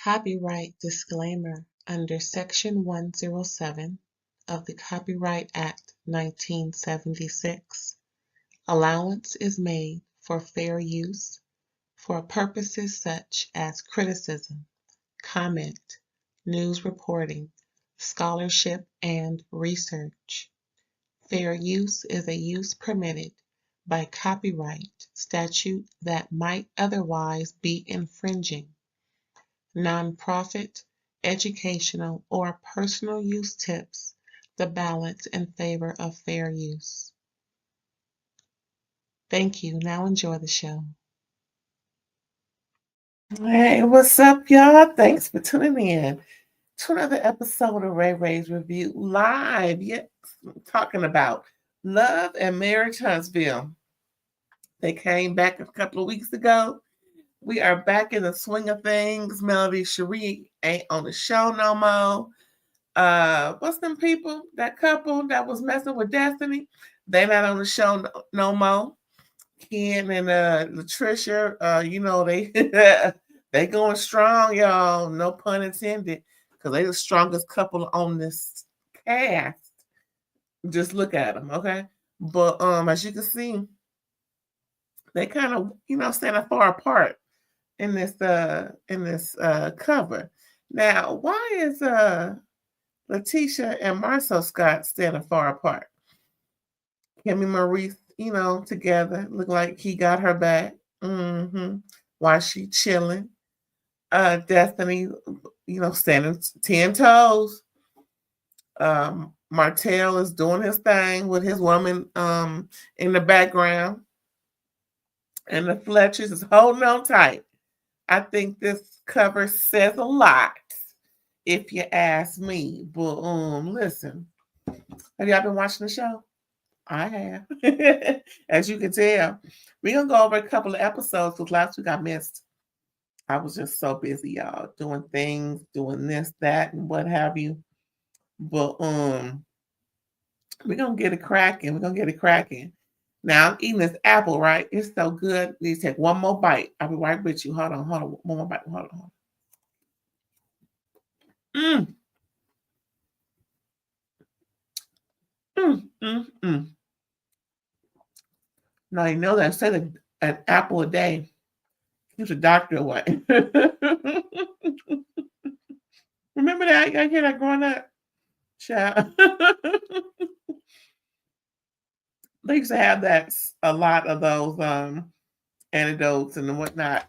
Copyright disclaimer under Section 107 of the Copyright Act 1976. Allowance is made for fair use for purposes such as criticism, comment, news reporting, scholarship, and research. Fair use is a use permitted by copyright statute that might otherwise be infringing. Nonprofit, educational, or personal use tips the balance in favor of fair use. Thank you. Now enjoy the show. Hey, what's up, y'all? Thanks for tuning in to another episode of RAERAEs Review Live. Yes, talking about Love and Marriage Huntsville. They came back a couple of weeks ago. We are back in the swing of things. Melody Cherie ain't on the show no more. What's them people? That couple that was messing with Destiny? They not on the show no more. Ken and Latricia, they they going strong, y'all. No pun intended, because they the strongest couple on this cast. Just look at them, okay? But as you can see, they kind of standing far apart in this cover. Now, why is Latricia and Marcel Scott standing far apart? Kimmi Maurice, together. Look like he got her back. While she chilling. Destiny, standing 10 toes. Martell is doing his thing with his woman in the background. And the Fletchers is holding on tight. I think this cover says a lot, if you ask me. But listen, have y'all been watching the show? I have. As you can tell, we're going to go over a couple of episodes because last week I missed. I was just so busy, y'all, doing things, doing this, that, and what have you. But we're going to get it cracking. Now, I'm eating this apple, right? It's so good. Please take one more bite. I'll be right with you. Hold on. One more bite. Hold on. Now, you know that I said an apple a day keeps a doctor away. Remember that? I hear that growing up? Child. They used to have a lot of those antidotes and whatnot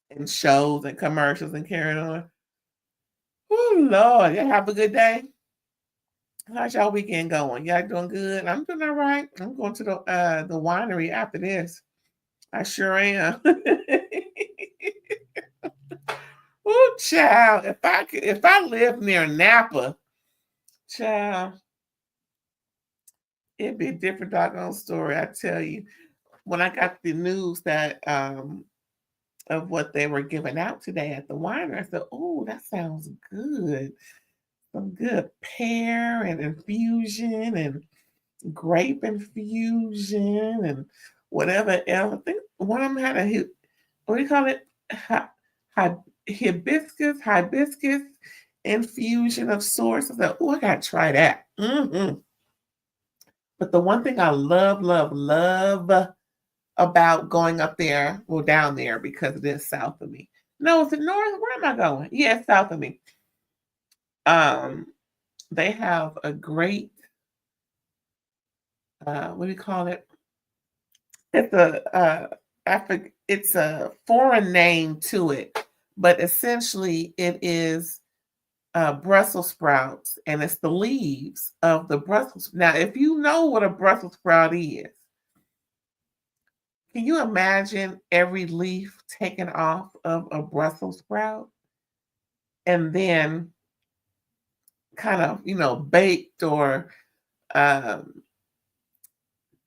in shows and commercials and carrying on. Oh, Lord. Y'all have a good day. How's y'all weekend going? Y'all doing good? I'm doing all right. I'm going to the winery after this. I sure am. Oh, child. If I lived near Napa, child, it'd be a different doggone story, I tell you. When I got the news that of what they were giving out today at the winery, I said, oh, that sounds good. Some good pear and infusion and grape infusion and whatever else. I think one of them had what do you call it? Hibiscus infusion of sorts. I said, oh, I gotta try that. But the one thing I love about going up there, well, down there, because it is south of me. No, is it north? Where am I going? Yeah, it's south of me. They have a great, what do you call it? It's a foreign name to it, but essentially it is Brussels sprouts, and it's the leaves of the Brussels. Now, if you know what a Brussels sprout is, can you imagine every leaf taken off of a Brussels sprout and then kind of, baked or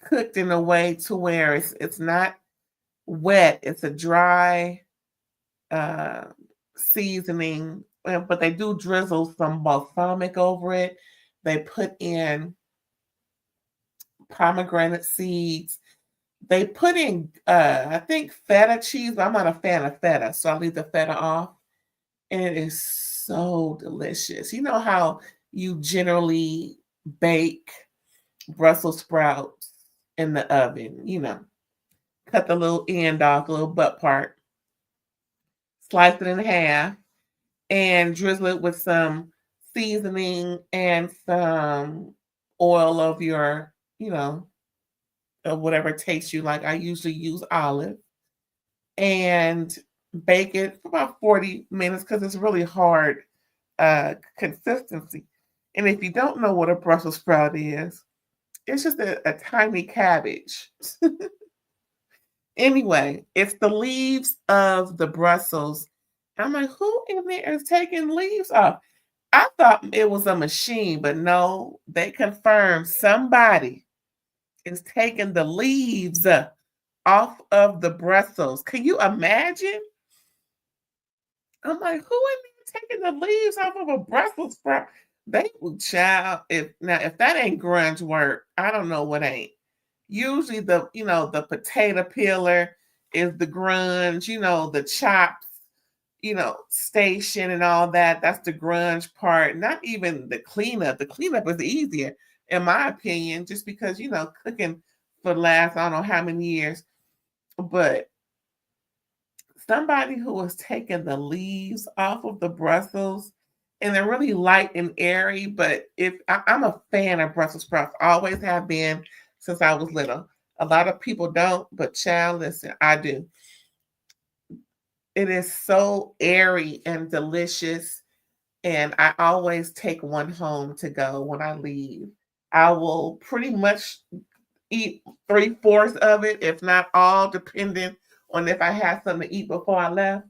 cooked in a way to where it's not wet, it's a dry seasoning, but they do drizzle some balsamic over it. They put in pomegranate seeds. They put in, I think, feta cheese, but I'm not a fan of feta, so I'll leave the feta off. and it is so delicious. You know how you generally bake Brussels sprouts in the oven, cut the little end off, the little butt part, slice it in half, and drizzle it with some seasoning and some oil of your, of whatever taste you like. I usually use olive, and bake it for about 40 minutes because it's really hard consistency. And if you don't know what a Brussels sprout is, it's just a tiny cabbage. Anyway, it's the leaves of the Brussels. I'm like, who in there is taking leaves off? I thought it was a machine, but no, they confirmed somebody is taking the leaves off of the Brussels. Can you imagine? I'm like, who in there taking the leaves off of a Brussels sprout? They will, child. If that ain't grunge work, I don't know what ain't. Usually the potato peeler is the grunge, the chops, station and all that. That's the grunge part. Not even the cleanup. The cleanup is easier, in my opinion, just because, cooking for the last, I don't know how many years. But somebody who was taking the leaves off of the Brussels, and they're really light and airy, but I'm a fan of Brussels sprouts, always have been since I was little. A lot of people don't, but child, listen, I do. It is so airy and delicious, and I always take one home to go when I leave. I will pretty much eat 3/4 of it, if not all, depending on if I had something to eat before I left.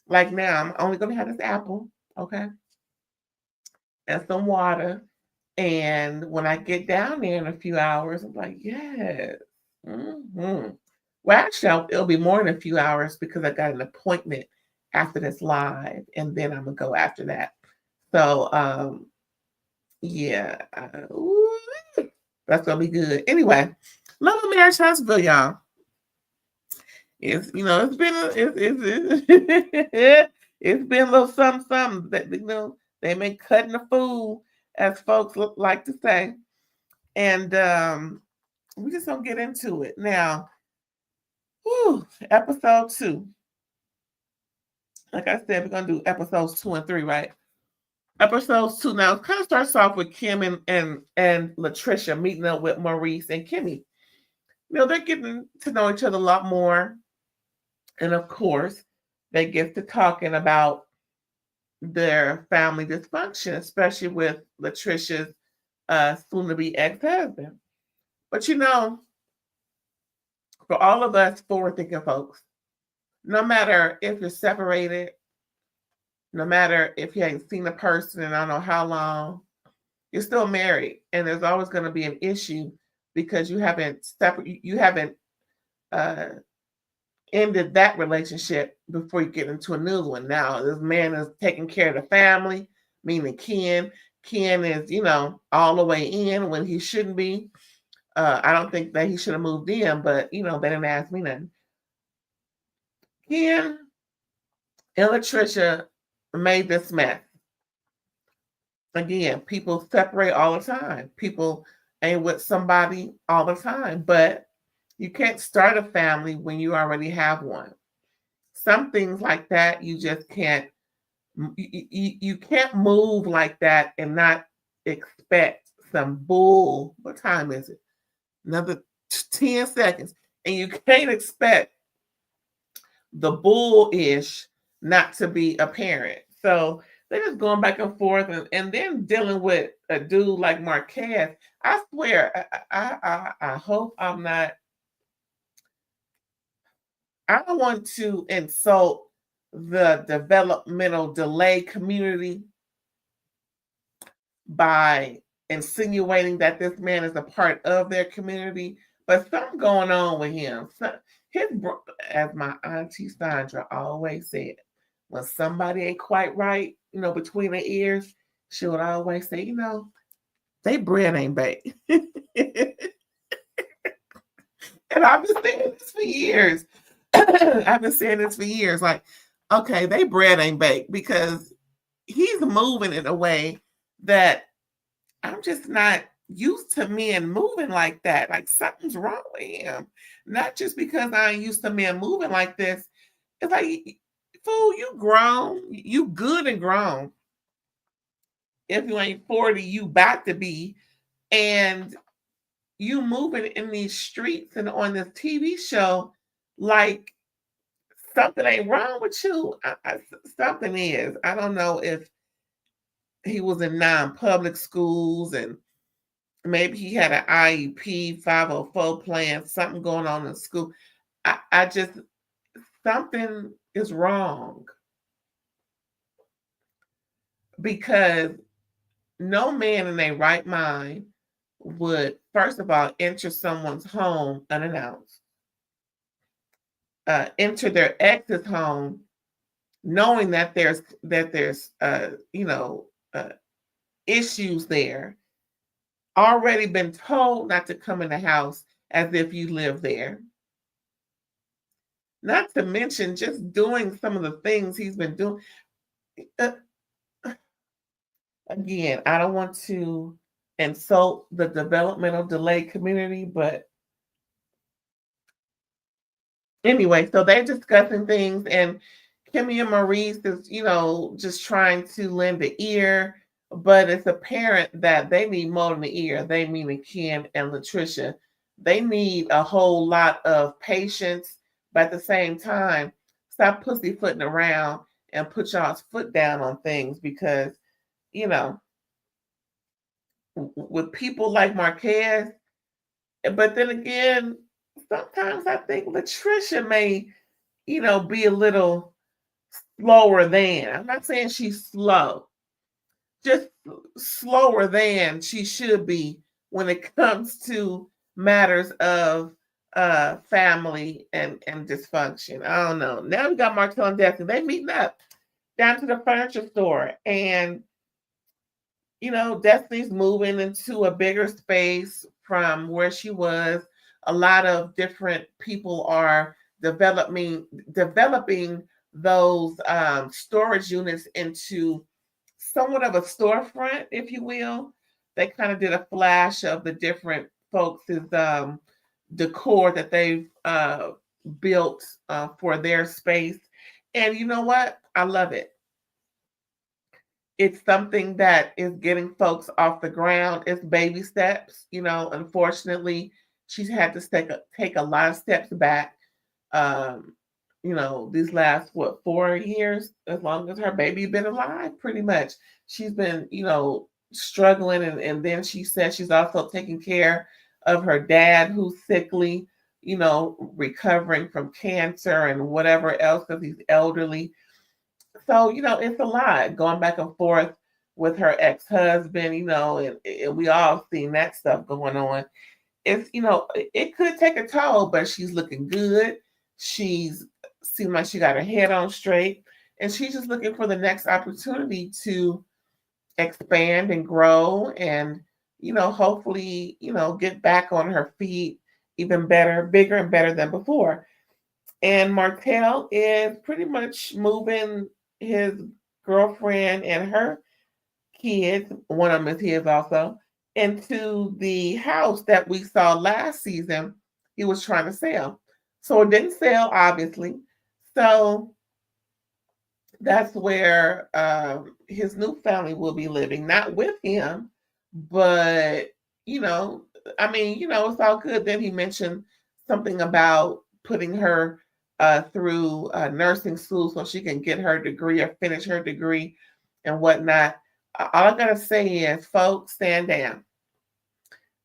Like now, I'm only going to have this apple, okay, and some water. And when I get down there in a few hours, I'm like, yes. Mm-hmm. Well, actually, it'll be more than a few hours because I got an appointment after this live, and then I'm going to go after that. So, yeah, that's going to be good. Anyway, Love of Marriage Huntsville, y'all. It's it's been it's been a little something that they may cutting the fool, as folks like to say, and we just gonna get into it now. Episode 2. Like I said, we're gonna do episodes 2 and 3, right? Episodes 2 now kind of starts off with Kim and Latricia meeting up with Maurice and Kimmi. They're getting to know each other a lot more. And of course, they get to talking about their family dysfunction, especially with Latricia's soon-to-be ex-husband. But for all of us forward-thinking folks, no matter if you're separated, no matter if you ain't seen a person in I don't know how long, you're still married, and there's always going to be an issue because you haven't ended that relationship before you get into a new one. Now, this man is taking care of the family, meaning Ken. Ken is, all the way in when he shouldn't be. I don't think that he should have moved in, but, they didn't ask me nothing. Ken and Latricia made this mess. Again, people separate all the time. People ain't with somebody all the time, but you can't start a family when you already have one. Some things like that, you just can't, you can't move like that and not expect some bull. What time is it? Another 10 seconds. And you can't expect the bullish not to be apparent. So they're just going back and forth and then dealing with a dude like Marquez. I swear, I hope I'm not. I don't want to insult the developmental delay community by insinuating that this man is a part of their community, but something going on with him. As my auntie Sandra always said, when somebody ain't quite right, between their ears, she would always say, they bread ain't baked. And I've been saying this for years. I've been saying this for years. Like, okay, they bread ain't baked because he's moving in a way that I'm just not used to men moving like that. Like something's wrong with him. Not just because I ain't used to men moving like this. It's like, fool, you grown. You good and grown. If you ain't 40, you about to be. And you moving in these streets and on this TV show like something ain't wrong with you. Something is. I don't know if he was in non-public schools and maybe he had an IEP, 504 plan, something going on in school. I just, something is wrong because no man in their right mind would, first of all, enter someone's home unannounced, enter their ex's home knowing that there's issues there, already been told not to come in the house as if you live there. Not to mention just doing some of the things he's been doing. Again, I don't want to insult the developmental delay community, but anyway, so they're discussing things, and Kimmi and Maurice is, just trying to lend an ear, but it's apparent that they need more than the ear. They meaning Ken and Latricia. They need a whole lot of patience, but at the same time, stop pussyfooting around and put y'all's foot down on things because, with people like Marquez, but then again, sometimes I think Latricia may, be a little slower than. I'm not saying she's slow, just slower than she should be when it comes to matters of family and dysfunction. I don't know. Now we got Martell and Destiny. They meeting up down to the furniture store, and Destiny's moving into a bigger space from where she was. A lot of different people are developing those storage units into somewhat of a storefront, if you will. They kind of did a flash of the different folks' decor that they've built for their space. And you know what? I love it. It's something that is getting folks off the ground. It's baby steps. Unfortunately, she's had to take a lot of steps back. These last 4 years, as long as her baby's been alive, pretty much. She's been, struggling, and then she said she's also taking care of her dad who's sickly, recovering from cancer and whatever else because he's elderly. So, it's a lot going back and forth with her ex-husband, and we all seen that stuff going on. It's, it could take a toll, but she's looking good. She's seemed like she got her head on straight, and she's just looking for the next opportunity to expand and grow and, hopefully, get back on her feet even better, bigger and better than before. And Martell is pretty much moving his girlfriend and her kids, one of them is his also, into the house that we saw last season he was trying to sell. So it didn't sell, obviously. So that's where his new family will be living, not with him, but, it's all good. Then he mentioned something about putting her through nursing school so she can get her degree or finish her degree and whatnot. All I gotta say is, folks, stand down.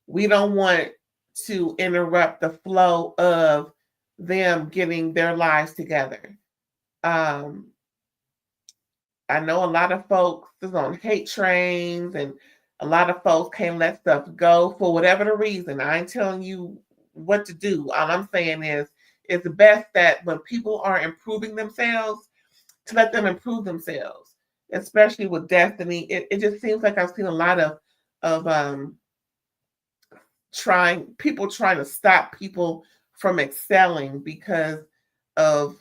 We don't want to interrupt the flow of them getting their lives together. I know a lot of folks is on hate trains, and a lot of folks can't let stuff go for whatever the reason. I ain't telling you what to do. All I'm saying is it's best that when people are improving themselves, to let them improve themselves, especially with Destiny. It just seems like I've seen a lot of trying to stop people from excelling because of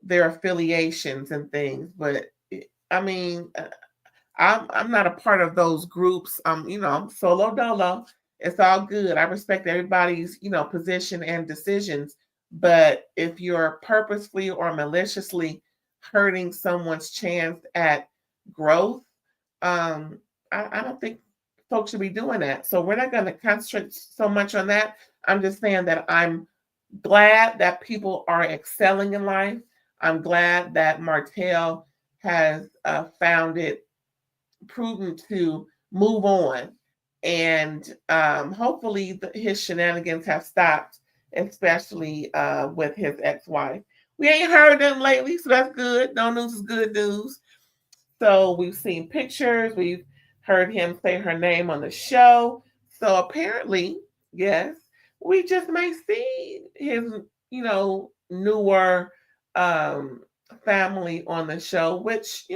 their affiliations and things. But I mean, I'm not a part of those groups. I'm solo dolo. It's all good. I respect everybody's, position and decisions. But if you're purposefully or maliciously hurting someone's chance at growth, um, I don't think folks should be doing that. So we're not going to concentrate so much on that. I'm just saying that I'm glad that people are excelling in life. I'm glad that Martell has found it prudent to move on. And hopefully his shenanigans have stopped, especially with his ex-wife. We ain't heard them lately, so that's good. No news is good news. So we've seen pictures. We've heard him say her name on the show. So apparently, yes, we just may see his, newer family on the show, which,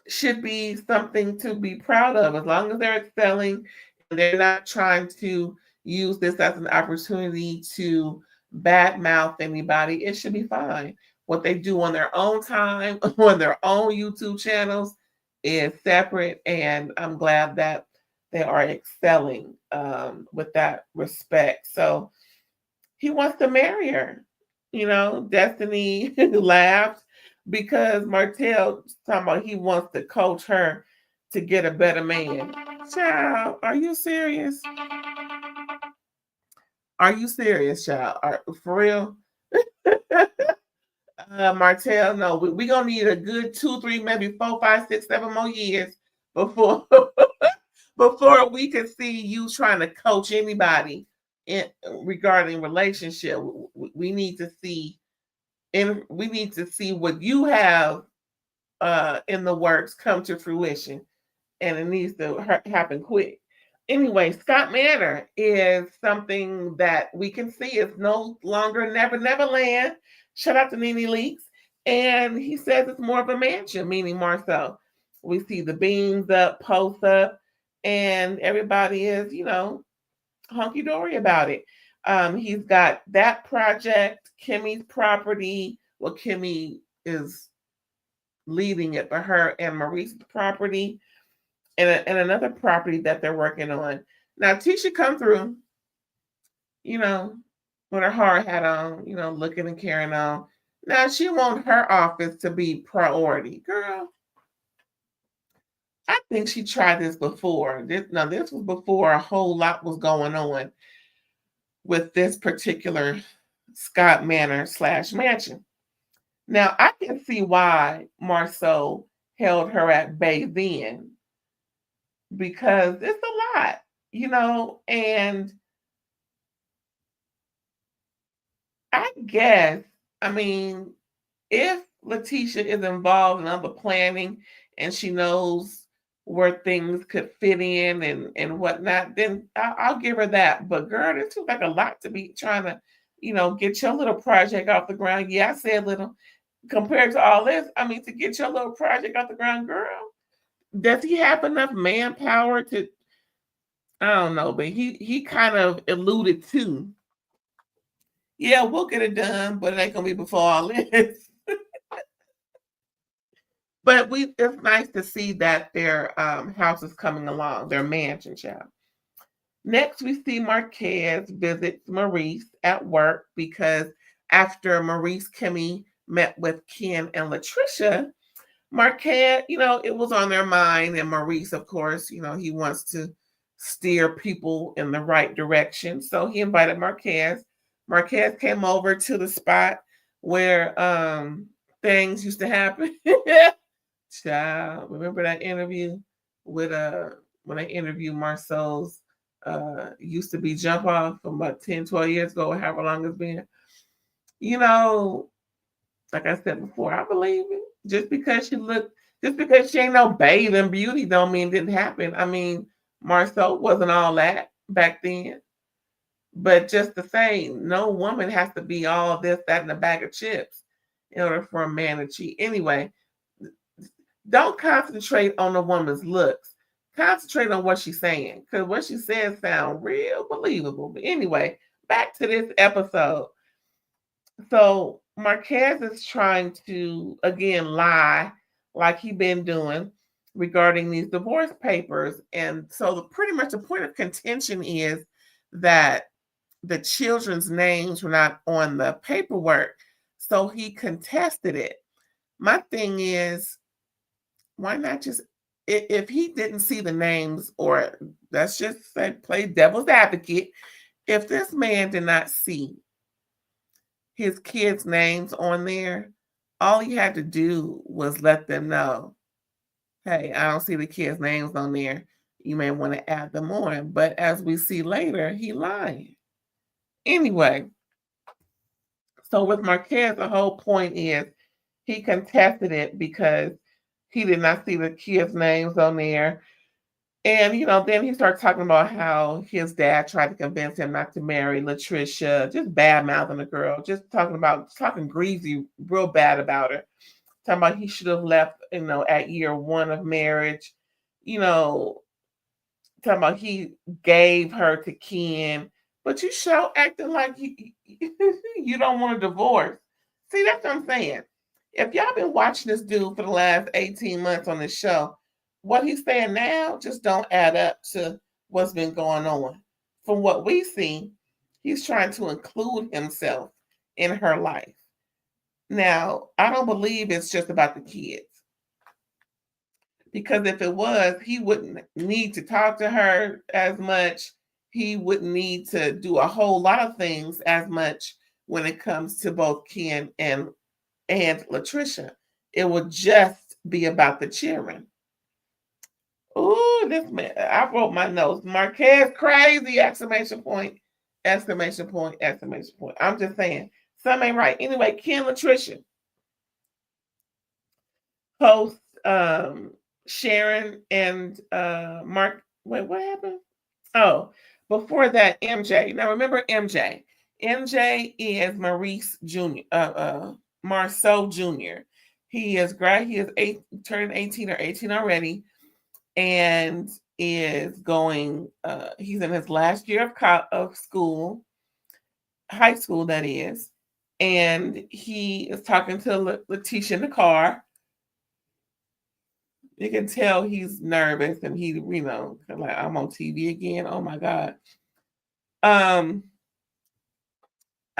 should be something to be proud of as long as they're excelling and they're not trying to use this as an opportunity to badmouth anybody. It should be fine. What they do on their own time, on their own YouTube channels, is separate, and I'm glad that they are excelling with that respect. So he wants to marry her. Destiny laughed because Martell talking about he wants to coach her to get a better man. Child, are you serious? Are you serious, child? For real? Martell, no, we gonna need a good 2, 3, maybe 4, 5, 6, 7 more years before before we can see you trying to coach anybody in regarding relationship. We need to see, and we need to see what you have in the works come to fruition, and it needs to happen quick. Anyway, Scott Manor is something that we can see is no longer Never Never Land. Shout out to Nene Leaks. And he says it's more of a mansion, meaning more so. We see the beams up, posts up, and everybody is, hunky dory about it. He's got that project, Kimmi's property. Well, Kimmi is leading it, but her and Maurice's property, and another property that they're working on. Now, Tisha come through, with her hard hat on, looking and carrying on. Now, she wants her office to be priority. Girl, I think she tried this before. This was before a whole lot was going on with this particular Scott Manor / mansion. Now, I can see why Marceau held her at bay then, because it's a lot, and I guess, I mean, if Latricia is involved in other planning and she knows where things could fit in and whatnot, then I'll give her that. But girl, this feels like a lot to be trying to, get your little project off the ground. Yeah, I said little compared to all this. I mean, to get your little project off the ground, girl, does he have enough manpower to? I don't know, but he kind of alluded to, yeah, we'll get it done, but it ain't gonna be before all this. But it's nice to see that their house is coming along, their mansion, child. Next, we see Marquez visits Maurice at work because after Maurice Kimmi met with Ken and Latricia, Marquez, it was on their mind. And Maurice, of course, he wants to steer people in the right direction. So he invited Marquez. Marquez came over to the spot where things used to happen. Child, remember that interview with when I interviewed Marcel's used to be jump off from about 10, 12 years ago, or however long it's been. Like I said before, I believe it. Just because she ain't no babe in beauty don't mean it didn't happen. I mean, Marcel wasn't all that back then. But just the same, no woman has to be all this, that, and a bag of chips in order for a man to cheat. Anyway, don't concentrate on the woman's looks. Concentrate on what she's saying, because what she says sound real believable. But anyway, back to this episode. So Marquez is trying to again lie like he been doing regarding these divorce papers. And so pretty much the point of contention is that the children's names were not on the paperwork. So he contested it. My thing is, why not just, if he didn't see the names, or let's just say play devil's advocate, if this man did not see his kids' names on there, all he had to do was let them know, hey, I don't see the kids' names on there. You may want to add them on. But as we see later, he lied. Anyway, so with Marquez, the whole point is he contested it because he did not see the kids' names on there. And, then he started talking about how his dad tried to convince him not to marry Latricia, just bad mouthing the girl, just talking greasy, real bad about her. Talking about he should have left, at year 1 of marriage. Talking about he gave her to Ken, but you show acting like you don't want a divorce. See, that's what I'm saying. If y'all been watching this dude for the last 18 months on this show, what he's saying now just don't add up to what's been going on. From what we see, he's trying to include himself in her life. Now, I don't believe it's just about the kids. Because if it was, he wouldn't need to talk to her as much. He wouldn't need to do a whole lot of things as much when it comes to both Ken and Latricia. It would just be about the children. Ooh, this man, I wrote my notes. Marquez crazy, exclamation point, exclamation point, exclamation point. I'm just saying, something ain't right. Anyway, Ken Latricia post Sharon and Mark. Wait, what happened? Oh, before that, MJ. Now remember MJ. MJ is Maurice Jr. Marceau Jr. He is turning 18 or 18 already, and is going. He's in his last year of school, high school that is, and he is talking to Latricia in the car. You can tell he's nervous, and he, like, I'm on TV again. Oh my God.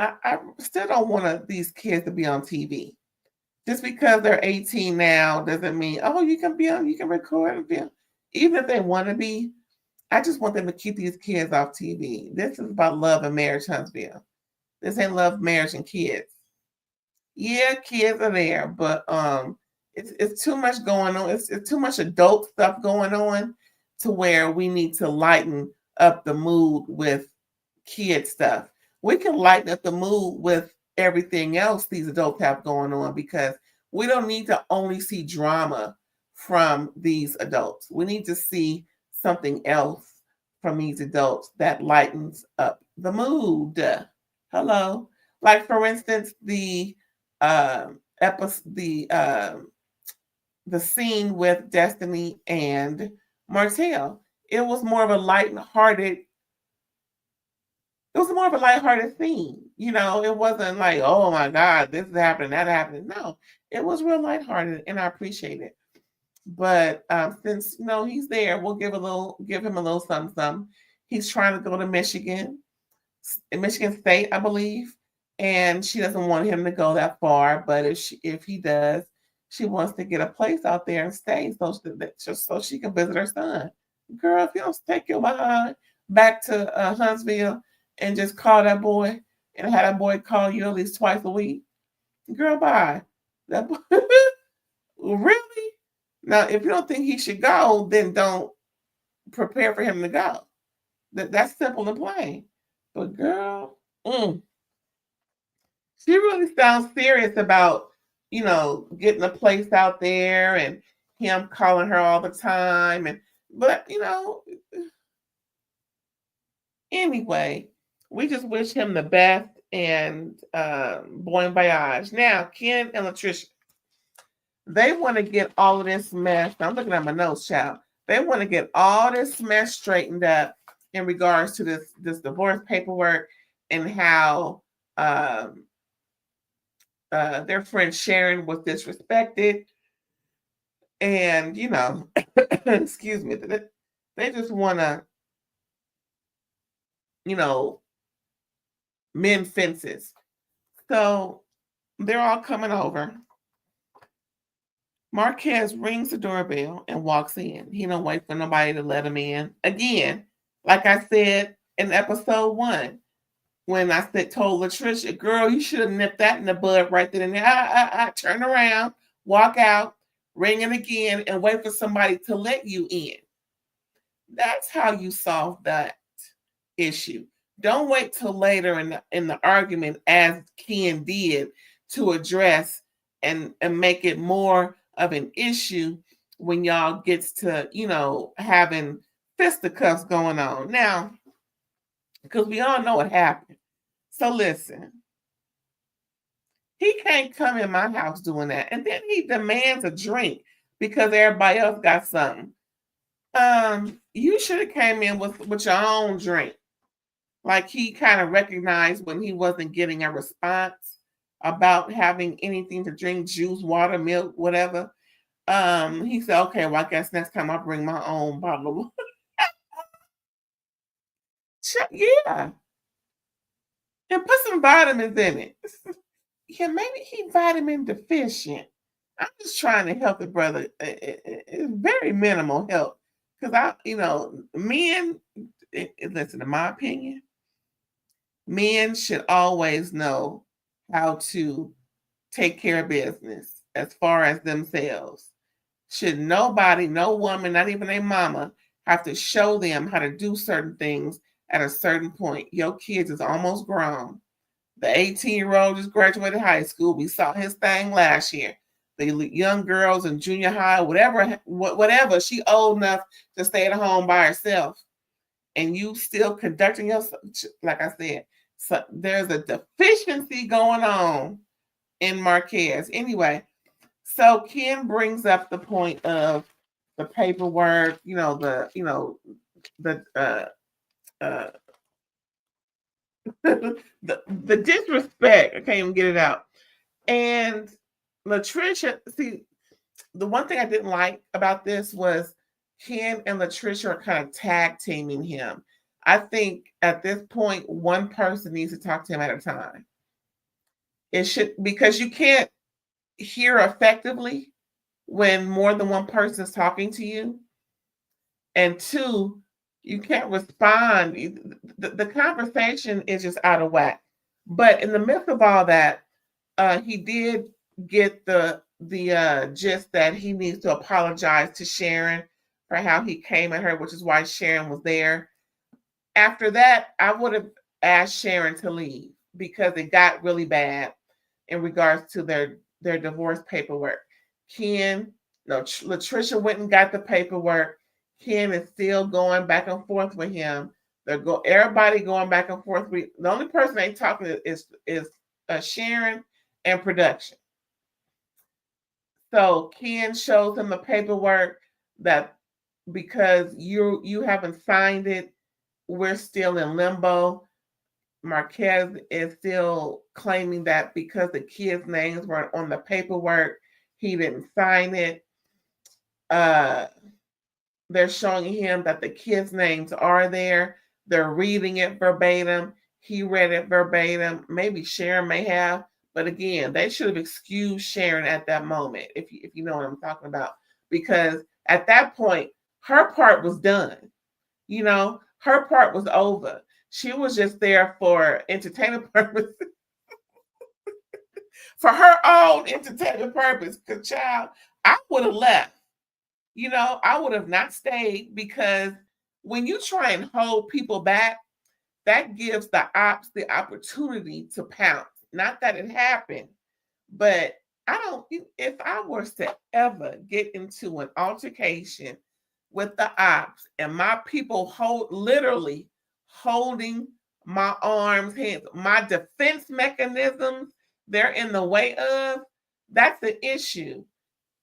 I still don't want these kids to be on TV. Just because they're 18 now doesn't mean, oh, you can record and film. Even if they want to be, I just want them to keep these kids off TV. This is about love and marriage, Huntsville. This ain't love, marriage, and kids. Yeah, kids are there, but it's too much going on. It's too much adult stuff going on to where we need to lighten up the mood with kid stuff. We can lighten up the mood with everything else these adults have going on, because we don't need to only see drama from these adults. We need to see something else from these adults that lightens up the mood. Hello. Like, for instance, the scene with Destiny and Martell. It was more of a lighthearted scene. It wasn't like, oh my God, this is happening, that happening. No, it was real lighthearted, and I appreciate it. But since he's there, we'll give him a little something. He's trying to go to Michigan State, I believe, and she doesn't want him to go that far. But if he does, she wants to get a place out there and stay, so she can visit her son. Girl, if you don't take your behind back to Huntsville and just call that boy and have that boy call you at least twice a week, girl, bye. That boy, really? Now, if you don't think he should go, then don't prepare for him to go. That's simple and plain. But girl, she really sounds serious about, getting a place out there, and him calling her all the time. But anyway, we just wish him the best, and bon voyage. Now, Ken and Latricia, they want to get all of this mess. I'm looking at my notes, child. They want to get all this mess straightened up in regards to this divorce paperwork, and how their friend Sharon was disrespected, and excuse me, they just want to mend fences. So they're all coming over. Marquez rings the doorbell and walks in. He don't wait for nobody to let him in. Again, like I said in episode 1, when I told Latricia, girl, you should have nipped that in the bud right then and there. I turn around, walk out, ring it again, and wait for somebody to let you in. That's how you solve that issue. Don't wait till later in the argument, as Ken did, to address and make it more of an issue when y'all gets to, having fisticuffs going on. Now, because we all know what happened. So listen, he can't come in my house doing that. And then he demands a drink because everybody else got something. You should have came in with your own drink. Like he kind of recognized when he wasn't getting a response about having anything to drink, juice, water, milk, whatever. He said, okay, well, I guess next time I'll bring my own bottle of water. Yeah. And put some vitamins in it. Yeah, maybe he's vitamin deficient. I'm just trying to help the brother. It's very minimal help. Because men, listen, in my opinion, men should always know how to take care of business as far as themselves. Should nobody, no woman, not even a mama, have to show them how to do certain things at a certain point. Your kids is almost grown. The 18-year-old just graduated high school. We saw his thing last year. The young girls in junior high, whatever, she old enough to stay at home by herself. And you still conducting yourself, like I said, so there's a deficiency going on in Marquez. Anyway, so Ken brings up the point of the paperwork, the the disrespect. I can't even get it out. And Latricia, see, the one thing I didn't like about this was Ken and Latricia are kind of tag teaming him. I think at this point, one person needs to talk to him at a time. It should, because you can't hear effectively when more than one person is talking to you. And 2, you can't respond. The conversation is just out of whack. But in the midst of all that, he did get the gist that he needs to apologize to Sharon for how he came at her, which is why Sharon was there. After that, I would have asked Sharon to leave because it got really bad in regards to their divorce paperwork. Latricia went and got the paperwork. Ken is still going back and forth with him. Everybody going back and forth. The only person they talking to is Sharon and production. So Ken shows him the paperwork that because you haven't signed it, we're still in limbo. Marquez is still claiming that because the kids' names weren't on the paperwork, he didn't sign it. They're showing him that the kids' names are there. They're reading it verbatim. He read it verbatim. Maybe Sharon may have, but again, they should have excused Sharon at that moment, if you know what I'm talking about. Because at that point, her part was done. Her part was over. She was just there for entertainment purposes. For her own entertainment purpose. Because, child, I would have left. I would have not stayed, because when you try and hold people back, that gives the ops the opportunity to pounce. Not that it happened, but if I were to ever get into an altercation with the ops and my people literally holding my arms, hands, my defense mechanisms, they're in the way of, that's the issue.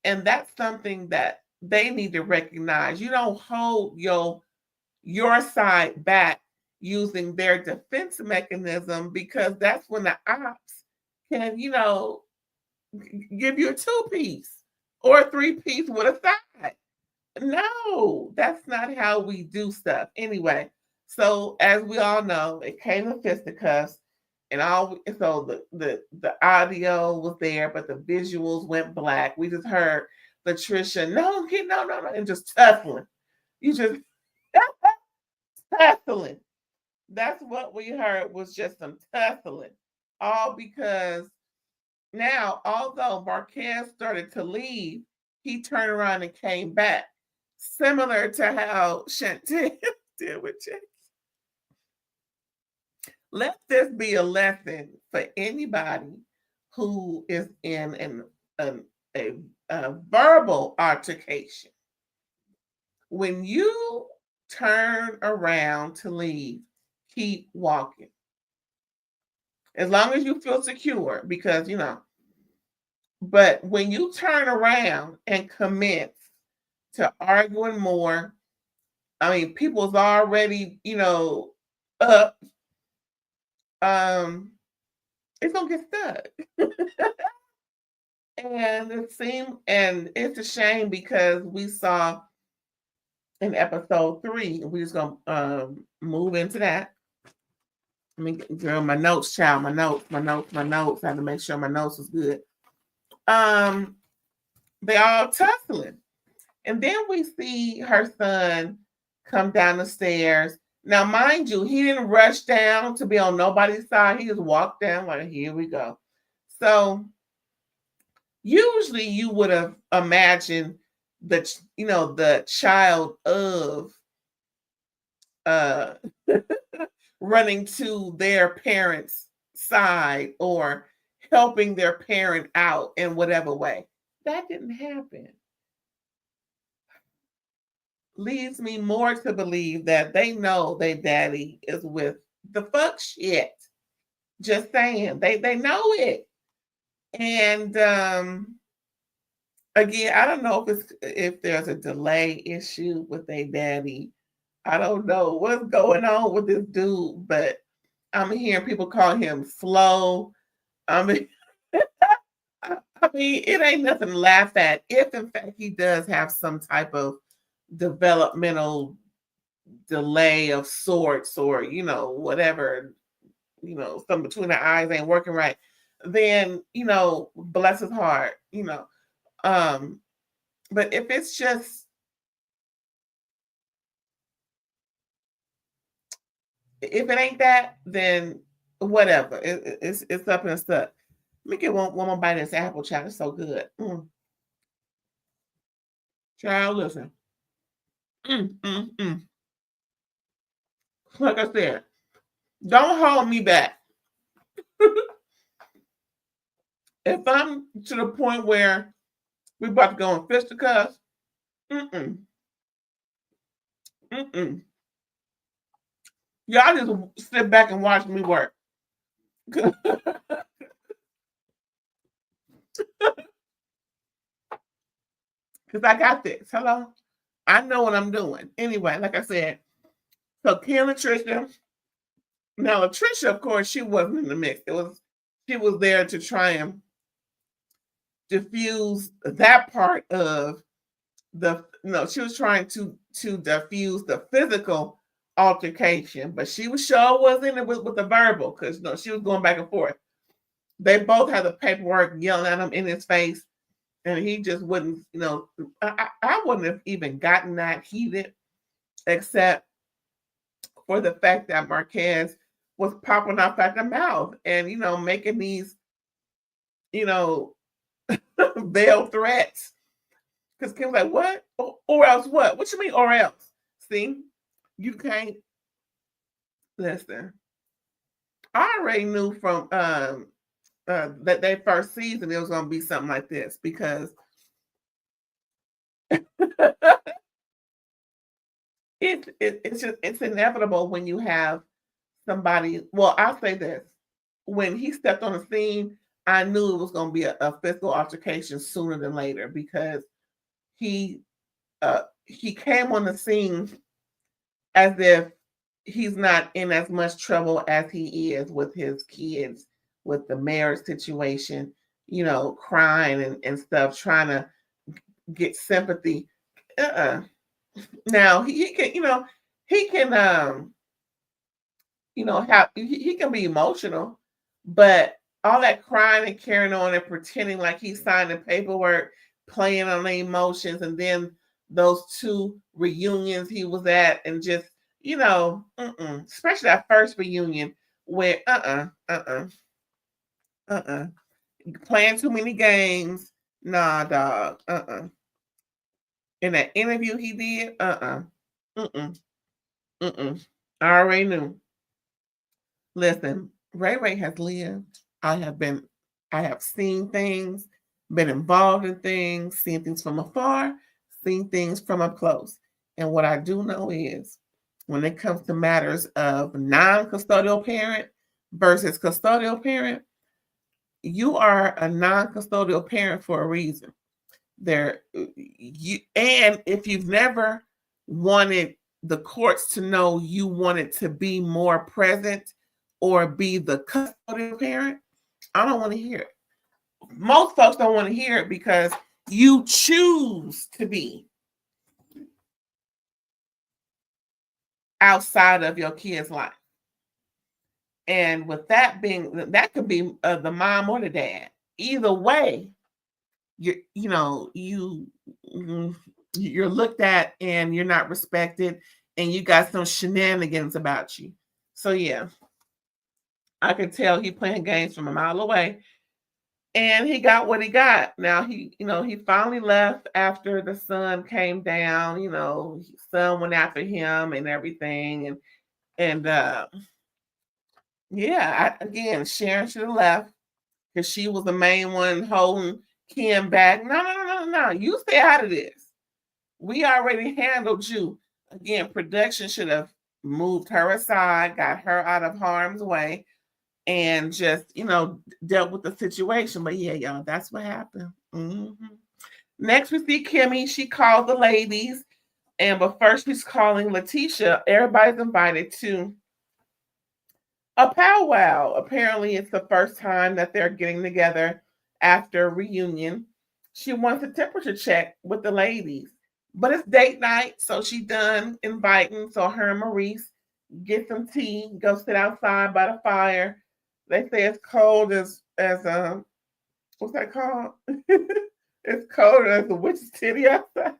And that's something that they need to recognize. You don't hold your side back using their defense mechanism, because that's when the ops can, give you a 2-piece or a 3-piece with a side. No, that's not how we do stuff. Anyway, so as we all know, it came to fisticuffs, and all so the audio was there, but the visuals went black. We just heard Latricia, no, no, and just tussling. You just tussling. That's what we heard was just some tussling. All because now, although Marquez started to leave, he turned around and came back. Similar to how Chantel did with Jake. Let this be a lesson for anybody who is in a verbal altercation. When you turn around to leave, keep walking. As long as you feel secure, because, but when you turn around and commence to arguing more, I mean, people's already, up, it's gonna get stuck. And it's a shame because we saw in episode 3, we're just gonna move into that. Let me get my notes, child. My notes. I had to make sure my notes was good. They all tussling. And then we see her son come down the stairs. Now, mind you, he didn't rush down to be on nobody's side. He just walked down like, here we go. So usually you would have imagined the child of running to their parents' side or helping their parent out in whatever way. That didn't happen. Leads me more to believe that they know their daddy is with the fuck shit. Just saying. They know it. And again, I don't know if there's a delay issue with their daddy. I don't know what's going on with this dude, but I'm hearing people call him slow. I mean, it ain't nothing to laugh at if in fact he does have some type of developmental delay of sorts, or whatever, something between the eyes ain't working right, then bless his heart, but if it's just if it ain't that, then whatever, it's up and stuck. Let me get one more bite of this apple, child. It's so good. Child, listen. Like I said, don't hold me back. If I'm to the point where we're about to go in fisticuffs, y'all just sit back and watch me work. Because I got this. Hello? I know what I'm doing. Anyway, like I said, so Ken and Latricia. Now, Latricia, of course, she wasn't in the mix. She was there to try and diffuse that part of she was trying to diffuse the physical altercation, but she was sure was in it with the verbal, because she was going back and forth. They both had the paperwork yelling at him in his face, and he just wouldn't, I wouldn't have even gotten that heated, except for the fact that Marquez was popping off at the mouth and, making these, veiled threats. Because Kim's like, what? Or else what? What you mean, or else? See? You can't. Listen. I already knew from that first season it was going to be something like this, because it's inevitable when you have somebody. Well, I'll say this: when he stepped on the scene, I knew it was going to be a physical altercation sooner than later, because he came on the scene as if he's not in as much trouble as he is with his kids, with the marriage situation, crying and stuff, trying to get sympathy. Now he can, he can, have he can be emotional, but all that crying and carrying on and pretending like he's signing paperwork, playing on the emotions, and then those two reunions he was at, and just especially that first reunion where playing too many games, nah, dog, in that interview he did, I already knew. Listen, Ray Ray has lived. I have seen things, been involved in things, seen things from afar, seen things from up close. And what I do know is when it comes to matters of non-custodial parent versus custodial parent, you are a non-custodial parent for a reason. And if you've never wanted the courts to know you wanted to be more present or be the custodial parent, I don't want to hear it. Most folks don't want to hear it because you choose to be outside of your kid's life. And with that that could be the mom or the dad. Either way, you're looked at and you're not respected, and you got some shenanigans about you. So yeah, I could tell he playing games from a mile away, and he got what he got. Now he finally left after the sun came down. Sun went after him and everything, and again, Sharon should have left because she was the main one holding Kim back. No. You stay out of this. We already handled you. Again, production should have moved her aside, got her out of harm's way, and just, dealt with the situation. But yeah, y'all, that's what happened. Next, we see Kimmi. She called the ladies. But first, she's calling Latricia. Everybody's invited to a powwow. Apparently, it's the first time that they're getting together after a reunion. She wants a temperature check with the ladies. But it's date night, so she done inviting. So her and Maurice get some tea, go sit outside by the fire. They say it's cold as what's that called? It's cold as the witch's titty outside.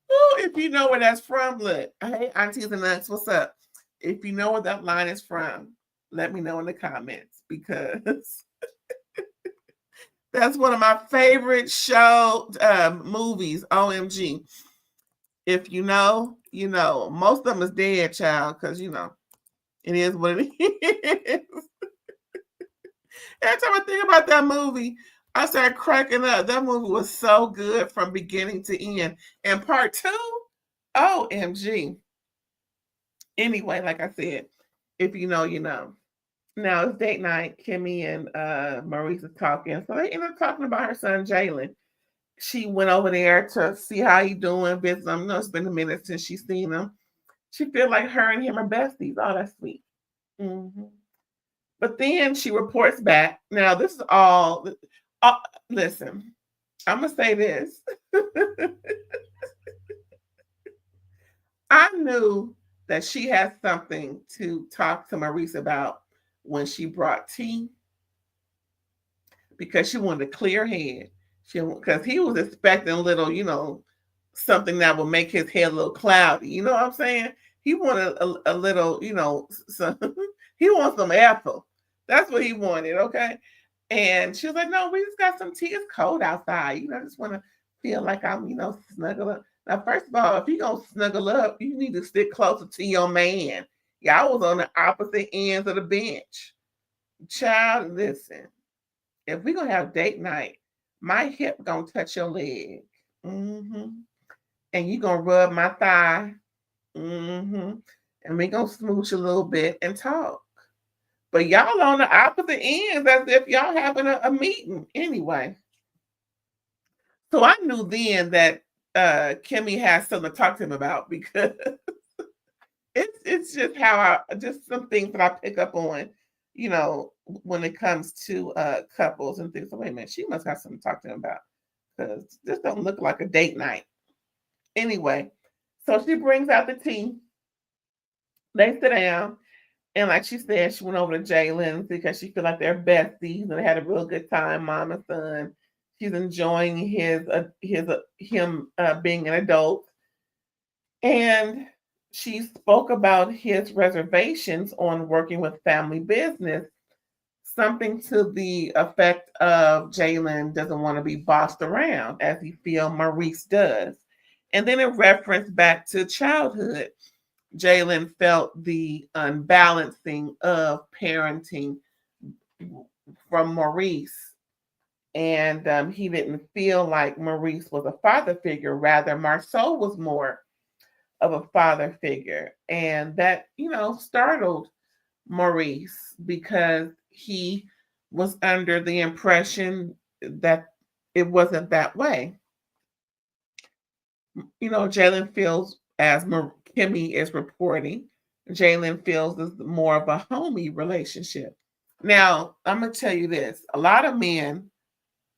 Oh, if you know where that's from, look. Hey, aunties and uncles, what's up? If you know where that line is from, let me know in the comments, because that's one of my favorite movies. OMG. If you know, you know. Most of them is dead, child, because, it is what it is. Every time I think about that movie, I start cracking up. That movie was so good from beginning to end. And part 2, OMG. Anyway, like I said, if you know, you know. Now it's date night. Kimmi and Maurice is talking. So they ended up talking about her son, Jalen. She went over there to see how he doing, visit him. It's been a minute since she's seen him. She feel like her and him are besties. Oh, that's sweet. But then she reports back. Now, this is all... listen, I'm going to say this. I knew that she had something to talk to Maurice about when she brought tea, because she wanted a clear head. Because he was expecting a little, something that would make his head a little cloudy. You know what I'm saying? He wanted a little, some, he wants some apple. That's what he wanted, okay? And she was like, no, we just got some tea. It's cold outside. I just want to feel like I'm, snuggle up. Now, first of all, if you're going to snuggle up, you need to stick closer to your man. Y'all was on the opposite ends of the bench. Child, listen. If we're going to have date night, my hip going to touch your leg. And you're going to rub my thigh. And we're going to smooch a little bit and talk. But y'all on the opposite ends as if y'all having a meeting anyway. So I knew then that Kimmi has something to talk to him about, because it's just just some things that I pick up on. when it comes to couples and things. So wait a minute, she must have something to talk to him about, because this don't look like a date night. Anyway, so she brings out the tea. They sit down, and like she said, she went over to Jalen because she feel like they're besties and they had a real good time, mom and son. She's enjoying him being an adult, and she spoke about his reservations on working with family business, something to the effect of Jalen doesn't want to be bossed around as he feel Maurice does. And then it referenced back to childhood. Jalen felt the unbalancing of parenting from Maurice, and he didn't feel like Maurice was a father figure. Rather, Marceau was more of a father figure, and that startled Maurice because he was under the impression that it wasn't that way. Jalen feels, as Kimmi is reporting, Jalen feels is more of a homey relationship. Now, I'm going to tell you this. A lot of men,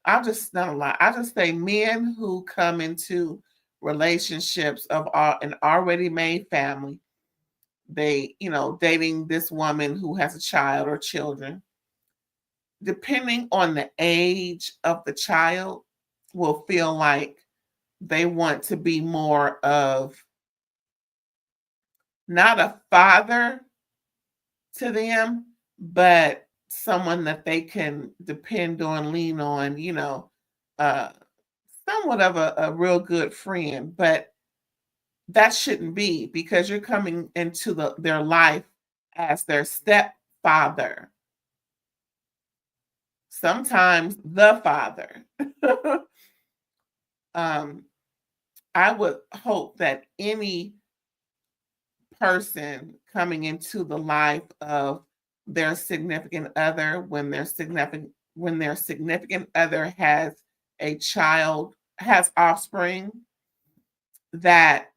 I'll just say men who come into relationships of an already made family, they, dating this woman who has a child or children, depending on the age of the child, will feel like they want to be more of not a father to them, but someone that they can depend on, lean on, somewhat of a real good friend. But that shouldn't be, because you're coming into their life as their stepfather, sometimes the father. I would hope that any person coming into the life of their significant other, when their significant other has a child, has offspring, that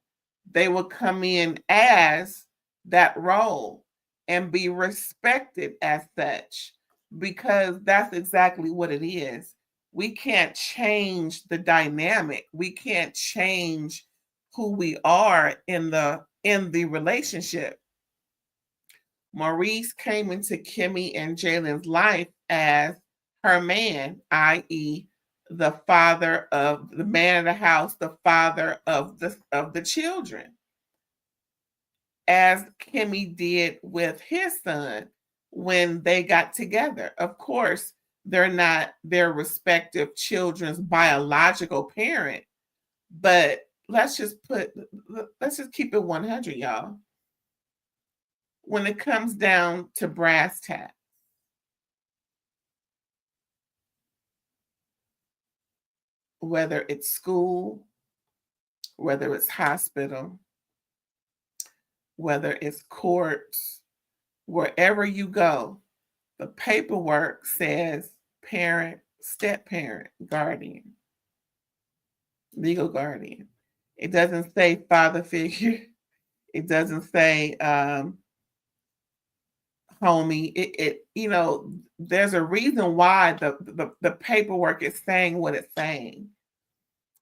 they will come in as that role and be respected as such, because that's exactly what it is. We can't change the dynamic. We can't change who we are in the relationship. Maurice came into Kimmi and Jalen's life as her man, i.e., the father of the man of the house, the father of the children, as Kimmi did with his son when they got together. Of course, they're not their respective children's biological parent, but let's just keep it 100, y'all. When it comes down to brass tacks, whether it's school, whether it's hospital, whether it's courts, wherever you go, the paperwork says parent, step parent, guardian, legal guardian. It doesn't say father figure. It doesn't say homie. There's a reason why the paperwork is saying what it's saying,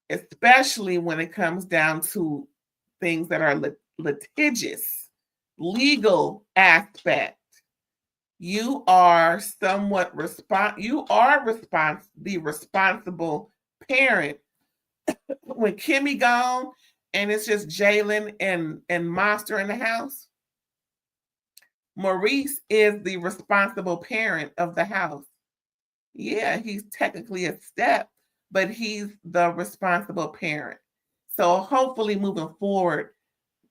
especially when it comes down to things that are litigious, legal aspect. You are somewhat the responsible parent. When Kimmi gone and it's just Jalen and Monster in the house, Maurice is the responsible parent of the house. Yeah, he's technically a step, but he's the responsible parent. So hopefully moving forward,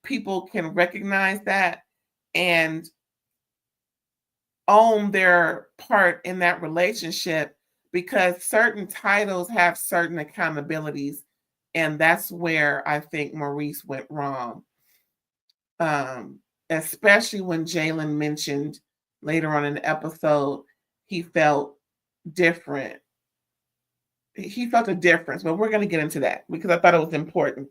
people can recognize that and own their part in that relationship, because certain titles have certain accountabilities, and that's where I think Maurice went wrong. Especially when Jalen mentioned later on in the episode, he felt different. He felt a difference, but we're going to get into that because I thought it was important.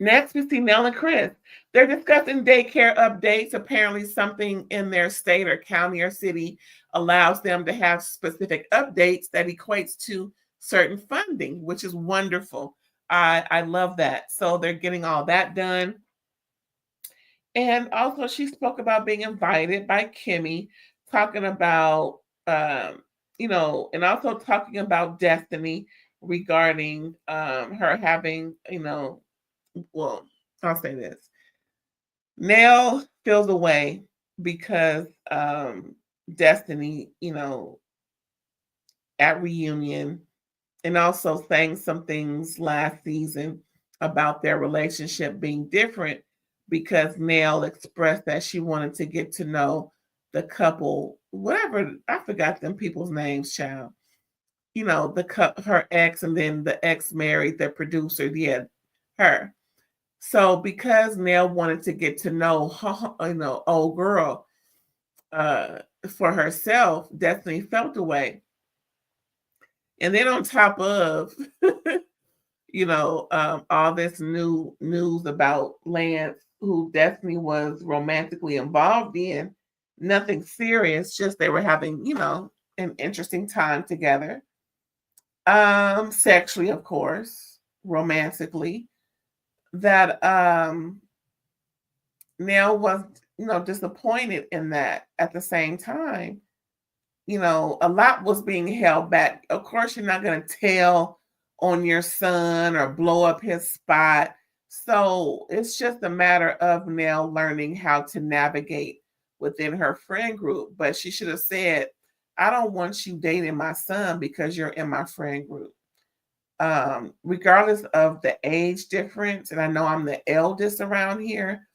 Next, we see Nell and Chris. They're discussing daycare updates. Apparently, something in their state or county or city allows them to have specific updates that equates to certain funding, which is wonderful. I love that. So they're getting all that done. And also, she spoke about being invited by Kimmi, talking about, and also talking about Destiny regarding her having, well, I'll say this. Nell feels away because Destiny, at reunion, and also saying some things last season about their relationship being different because Nell expressed that she wanted to get to know the couple, whatever, I forgot them people's names, child. Her ex, and then the ex married the producer, yeah, her. So because Nell wanted to get to know old girl for herself, Destiny felt away. And then on top of all this new news about Lance, who Destiny was romantically involved in, nothing serious, just they were having, an interesting time together. Sexually, of course, romantically. That Nell was, disappointed in that. At the same time, a lot was being held back. Of course, you're not going to tell on your son or blow up his spot. So it's just a matter of Nell learning how to navigate within her friend group. But she should have said, I don't want you dating my son because you're in my friend group. Regardless of the age difference, and I know I'm the eldest around here,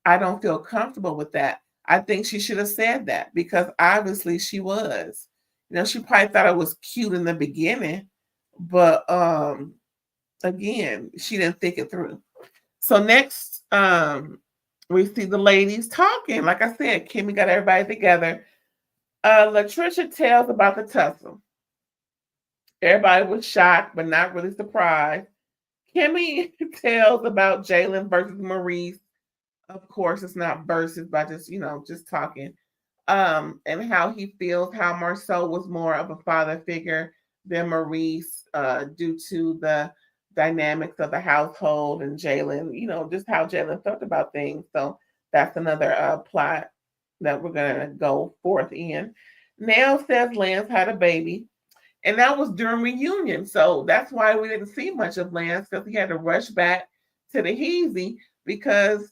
I don't feel comfortable with that. I think she should have said that because obviously she was. She probably thought it was cute in the beginning, but again, she didn't think it through. So next, we see the ladies talking. Like I said, Kimmi got everybody together. Latricia tells about the tussle. Everybody was shocked, but not really surprised. Kimmi tells about Jalen versus Maurice. Of course, it's not versus, but just talking. And how he feels, how Marcel was more of a father figure than Maurice, due to the dynamics of the household, and Jalen, just how Jalen felt about things. So that's another plot that we're gonna go forth in. Nell says Lance had a baby, and that was during reunion. So that's why we didn't see much of Lance, because he had to rush back to the Heezy because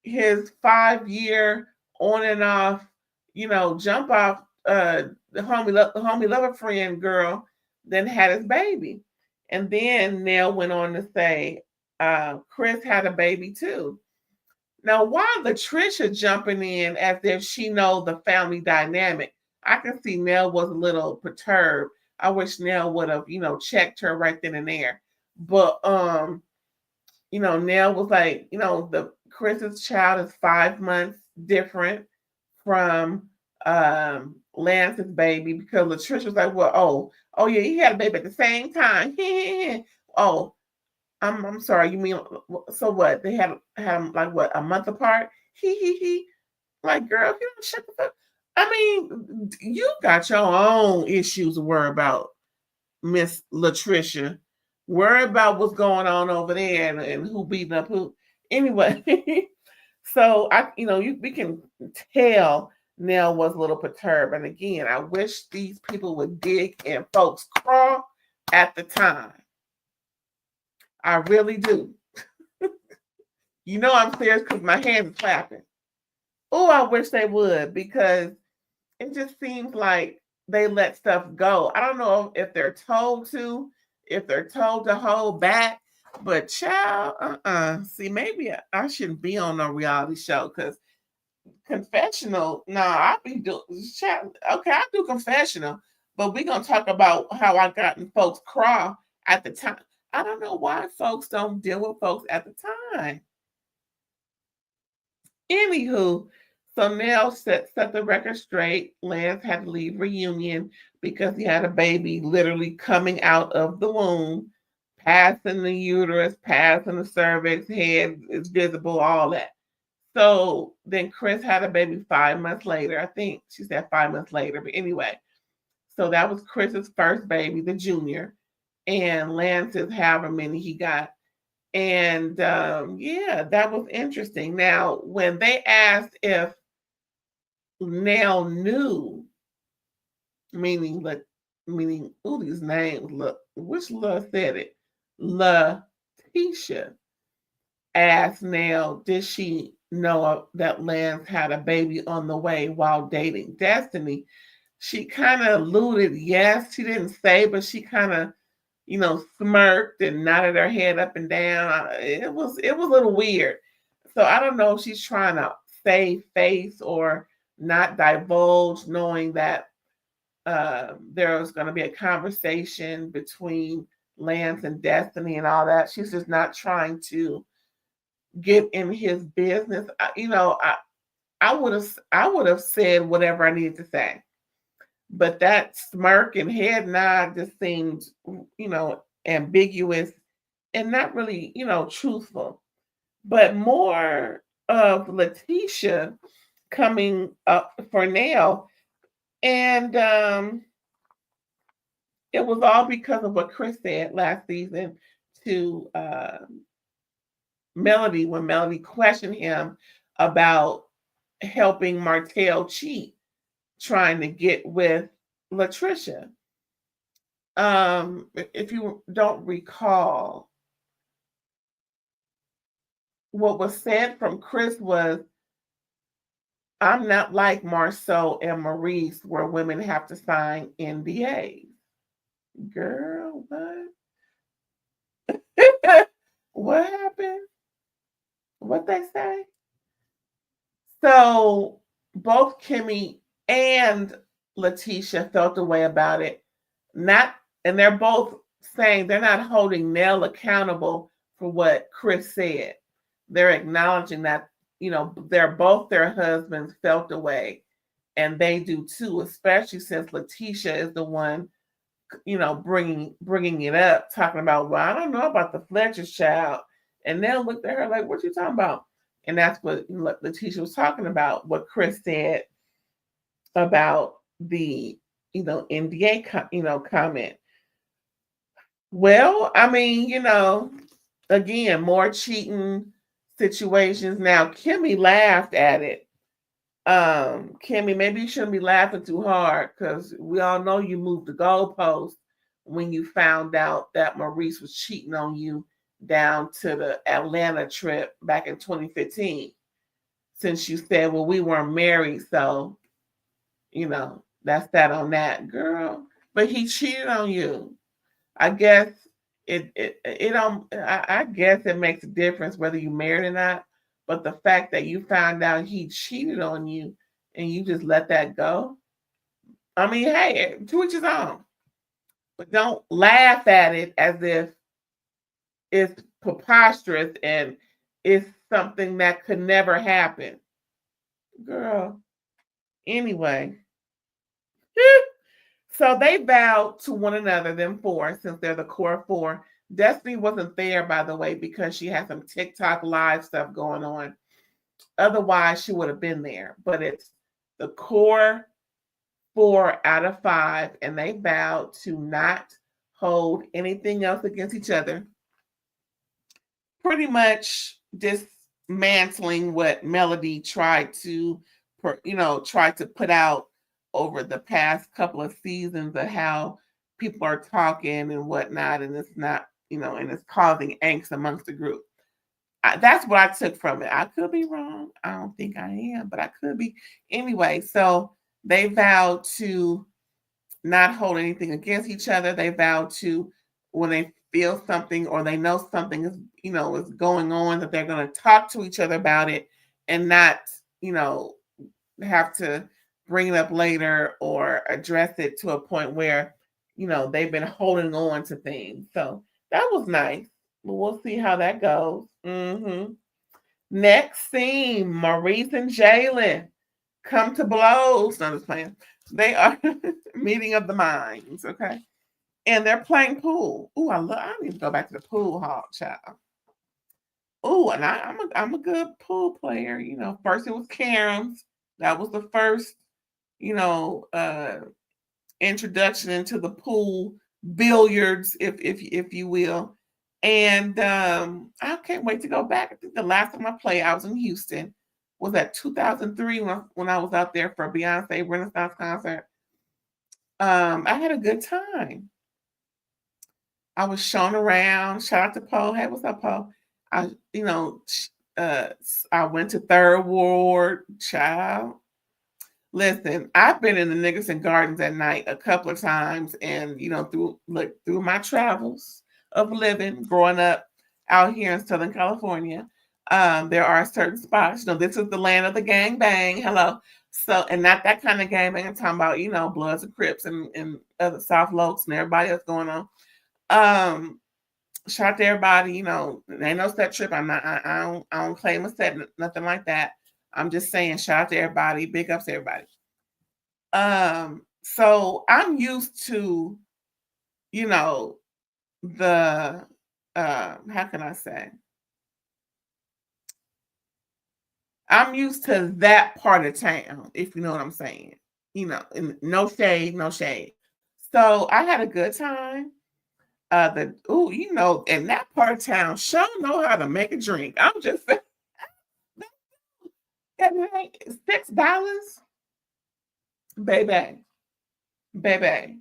his 5-year on and off, jump off, the homie lover friend girl, then had his baby. And then Nell went on to say, Chris had a baby too. Now, why Latricia jumping in as if she knows the family dynamic? I can see Nell was a little perturbed. I wish Nell would have, checked her right then and there. But Nell was like, the Chris's child is 5 months different from Lance's baby, because Latricia was like, well, oh yeah, he had a baby at the same time. Oh, I'm sorry, you mean, so what? They had him like what, a month apart? He. Like, girl, if you don't shut the fuck. I mean, you got your own issues to worry about, Miss Latricia. Worry about what's going on over there, and who beating up who. Anyway, so we can tell Nell was a little perturbed. And again, I wish these people would dig in folks' craw at the time. I really do. I'm serious because my hands are clapping. Oh, I wish they would, because it just seems like they let stuff go. I don't know if they're told to, hold back, but child, see, maybe I shouldn't be on no reality show, because confessional, I'll be doing, okay, I'll do confessional, but we're going to talk about how I got in folks' craw at the time. I don't know why folks don't deal with folks at the time. Anywho, so Nell set the record straight. Lance had to leave reunion because he had a baby literally coming out of the womb. passing the uterus, passing the cervix, head is visible, all that. So then Chris had a baby 5 months later. I think she said 5 months later, but anyway. So that was Chris's first baby, the junior, and Lance's however many he got. And yeah, that was interesting. Now, when they asked if Nell knew, meaning ooh, these names, look, which love said it? Latricia asked Nell, did she know that Lance had a baby on the way while dating Destiny? She kind of alluded, yes, she didn't say, but she kind of, smirked and nodded her head up and down. It was a little weird. So I don't know if she's trying to save face or not divulge, knowing that there was going to be a conversation between Lance and Destiny and all that. She's just not trying to get in his business. I would have said whatever I needed to say, but that smirk and head nod just seemed, ambiguous and not really, truthful. But more of Latricia coming up for Nell, and it was all because of what Chris said last season to Melody when Melody questioned him about helping Martell cheat, trying to get with Latricia. If you don't recall, what was said from Chris was, I'm not like Marceau and Maurice where women have to sign NDAs. Girl, what? What happened? What they say? So both Kimmi and Latricia felt a way about it. And they're both saying they're not holding Nell accountable for what Chris said. They're acknowledging that, their husbands felt a way, and they do too, especially since Latricia is the one, bringing it up, talking about, well, I don't know about the Fletcher's child. And Nell looked at her like, what you talking about? And that's what Latricia was talking about, what Chris said about the, NDA, comment. Well, I mean, again, more cheating situations. Now, Kimmi laughed at it. Kimmi, maybe you shouldn't be laughing too hard because we all know you moved the goalpost when you found out that Maurice was cheating on you down to the Atlanta trip back in 2015. Since you said, well, we weren't married, so, that's that on that, girl. But he cheated on you. I guess I guess it makes a difference whether you married or not. But the fact that you found out he cheated on you and you just let that go, I mean, hey, to each his own. But don't laugh at it as if it's preposterous and it's something that could never happen. Girl. Anyway. So they vowed to one another, them four, since they're the core four. Destiny wasn't there, by the way, because she had some TikTok live stuff going on. Otherwise, she would have been there. But it's the core 4 out of 5, and they vowed to not hold anything else against each other. Pretty much dismantling what Melody tried to put out over the past couple of seasons of how people are talking and whatnot, and it's not, and it's causing angst amongst the group. That's what I took from it. I could be wrong. I don't think I am, but I could be. Anyway, so they vowed to not hold anything against each other. They vowed to, when they feel something or they know something is, is going on, that they're going to talk to each other about it and not, have to bring it up later or address it to a point where, they've been holding on to things. So that was nice. We'll see how that goes. Next scene, Maurice and Jalen come to blows. No, just playing. They are meeting of the minds, okay? and they're playing pool. Ooh, I need to go back to the pool hall, child. Ooh, and I'm a good pool player. You know, first it was caroms. That was the first, you know, introduction into the pool, billiards, if you will. And I can't wait to go back. I think the last time I played, I was in Houston, was that 2003 when I was out there for a Beyonce Renaissance concert. I had a good time. I was shown around. Shout out to Poe. Hey, what's up, Poe? I, you know, I went to Third Ward, child. Listen, I've been in the Nickerson Gardens at night a couple of times, and you know, through my travels of living, growing up out here in Southern California, there are certain spots. You know, this is the land of the gang bang. Hello, so and not that kind of gang bang. I'm talking about, you know, Bloods and Crips and other South Lokes and everybody else going on. Shout out to everybody. You know, there ain't no set trip. I don't claim a set, nothing like that. I'm just saying, shout out to everybody. Big ups to everybody. So I'm used to, you know, the how can I say? I'm used to that part of town, if you know what I'm saying. You know, and no shade, no shade. So I had a good time. You know, in that part of town, sure know how to make a drink. I'm just saying, $6, baby, baby.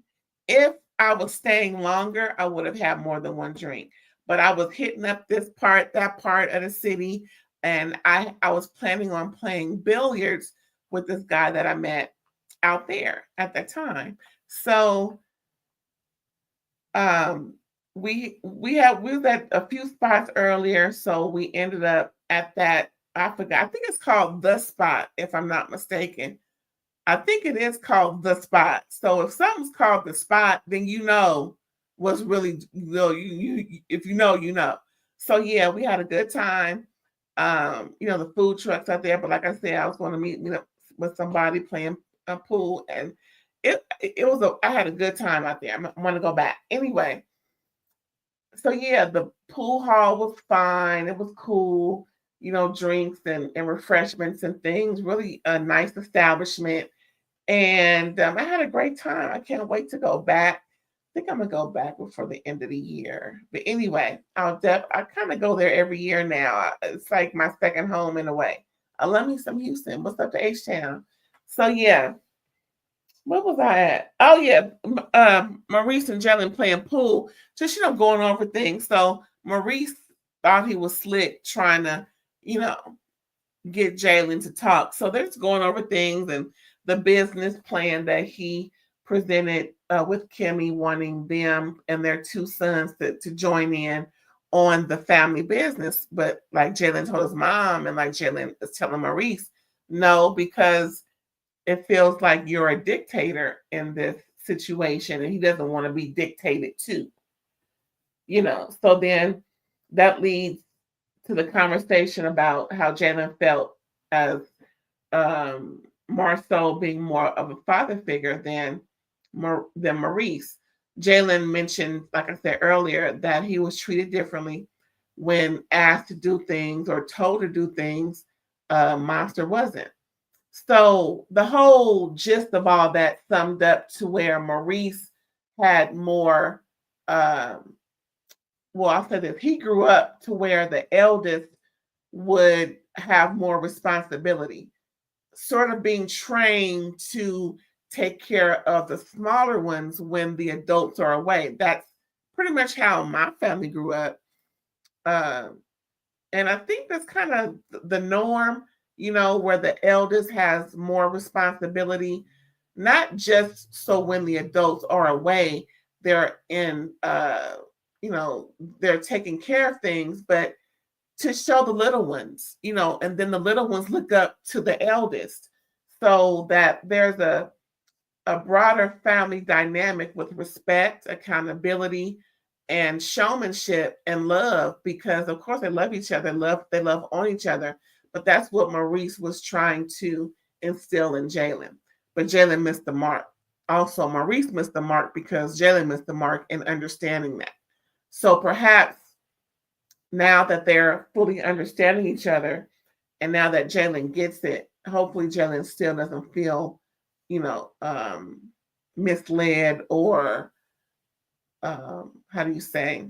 If I was staying longer, I would have had more than one drink. But I was hitting up that part of the city, and I was planning on playing billiards with this guy that I met out there at that time. So we was at a few spots earlier, so we ended up at that. I forgot. I think it's called The Spot, if I'm not mistaken. I think it is called The Spot. So if something's called The Spot, then you know what's really, you know, you if you know, you know. So yeah, we had a good time. You know, the food trucks out there, but like I said, I was going to meet up with somebody playing a pool, and I had a good time out there. I want to go back anyway. So yeah, the pool hall was fine. It was cool. You know, drinks and refreshments and things. Really a nice establishment, and I had a great time. I can't wait to go back. I think I'm gonna go back before the end of the year. But anyway, I kind of go there every year now. It's like my second home in a way. I love me some Houston. What's up to H Town? So yeah, where was I at? Oh yeah, Maurice and Jalen playing pool, just you know going over things. So Maurice thought he was slick, trying to you know get Jalen to talk. So they're just going over things and the business plan that he presented with Kimmi, wanting them and their two sons to join in on the family business. But like Jalen told his mom, and like Jalen is telling Maurice, no, because it feels like you're a dictator in this situation, and he doesn't want to be dictated to. You know, so then that leads to the conversation about how Jalen felt as Marceau being more of a father figure than Maurice. Jalen mentioned, like I said earlier, that he was treated differently when asked to do things or told to do things. Monster wasn't. So the whole gist of all that summed up to where Maurice had more. Well, I'll say this: he grew up to where the eldest would have more responsibility, sort of being trained to take care of the smaller ones when the adults are away. That's pretty much how my family grew up. Uh, and I think that's kind of the norm, you know, where the eldest has more responsibility, not just so when the adults are away, they're in, you know, they're taking care of things, but to show the little ones, you know, and then the little ones look up to the eldest, so that there's a broader family dynamic with respect, accountability, and showmanship and love, because of course they love each other, they love on each other. But that's what Maurice was trying to instill in Jalen. But Jalen missed the mark. also Maurice missed the mark because Jalen missed the mark in understanding that. So perhaps now that they're fully understanding each other, and now that Jalen gets it, hopefully Jalen still doesn't feel, misled or how do you say,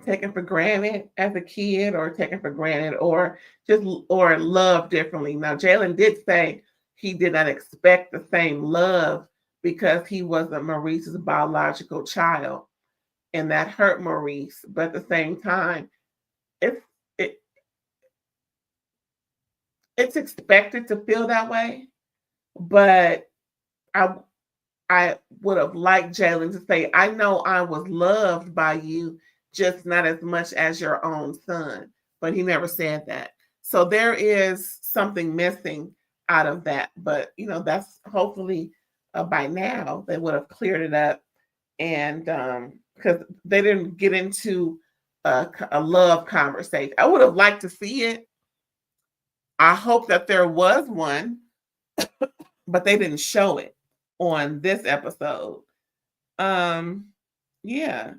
taken for granted as a kid, or taken for granted, or loved differently. Now Jalen did say he did not expect the same love because he wasn't Maurice's biological child, and that hurt Maurice. But at the same time, it's it, it's expected to feel that way. But I I would have liked Jalen to say, I know I was loved by you, just not as much as your own son. But he never said that. So there is something missing out of that. But, that's hopefully by now they would have cleared it up. And because they didn't get into a love conversation. I would have liked to see it. I hope that there was one, but they didn't show it on this episode. Yeah.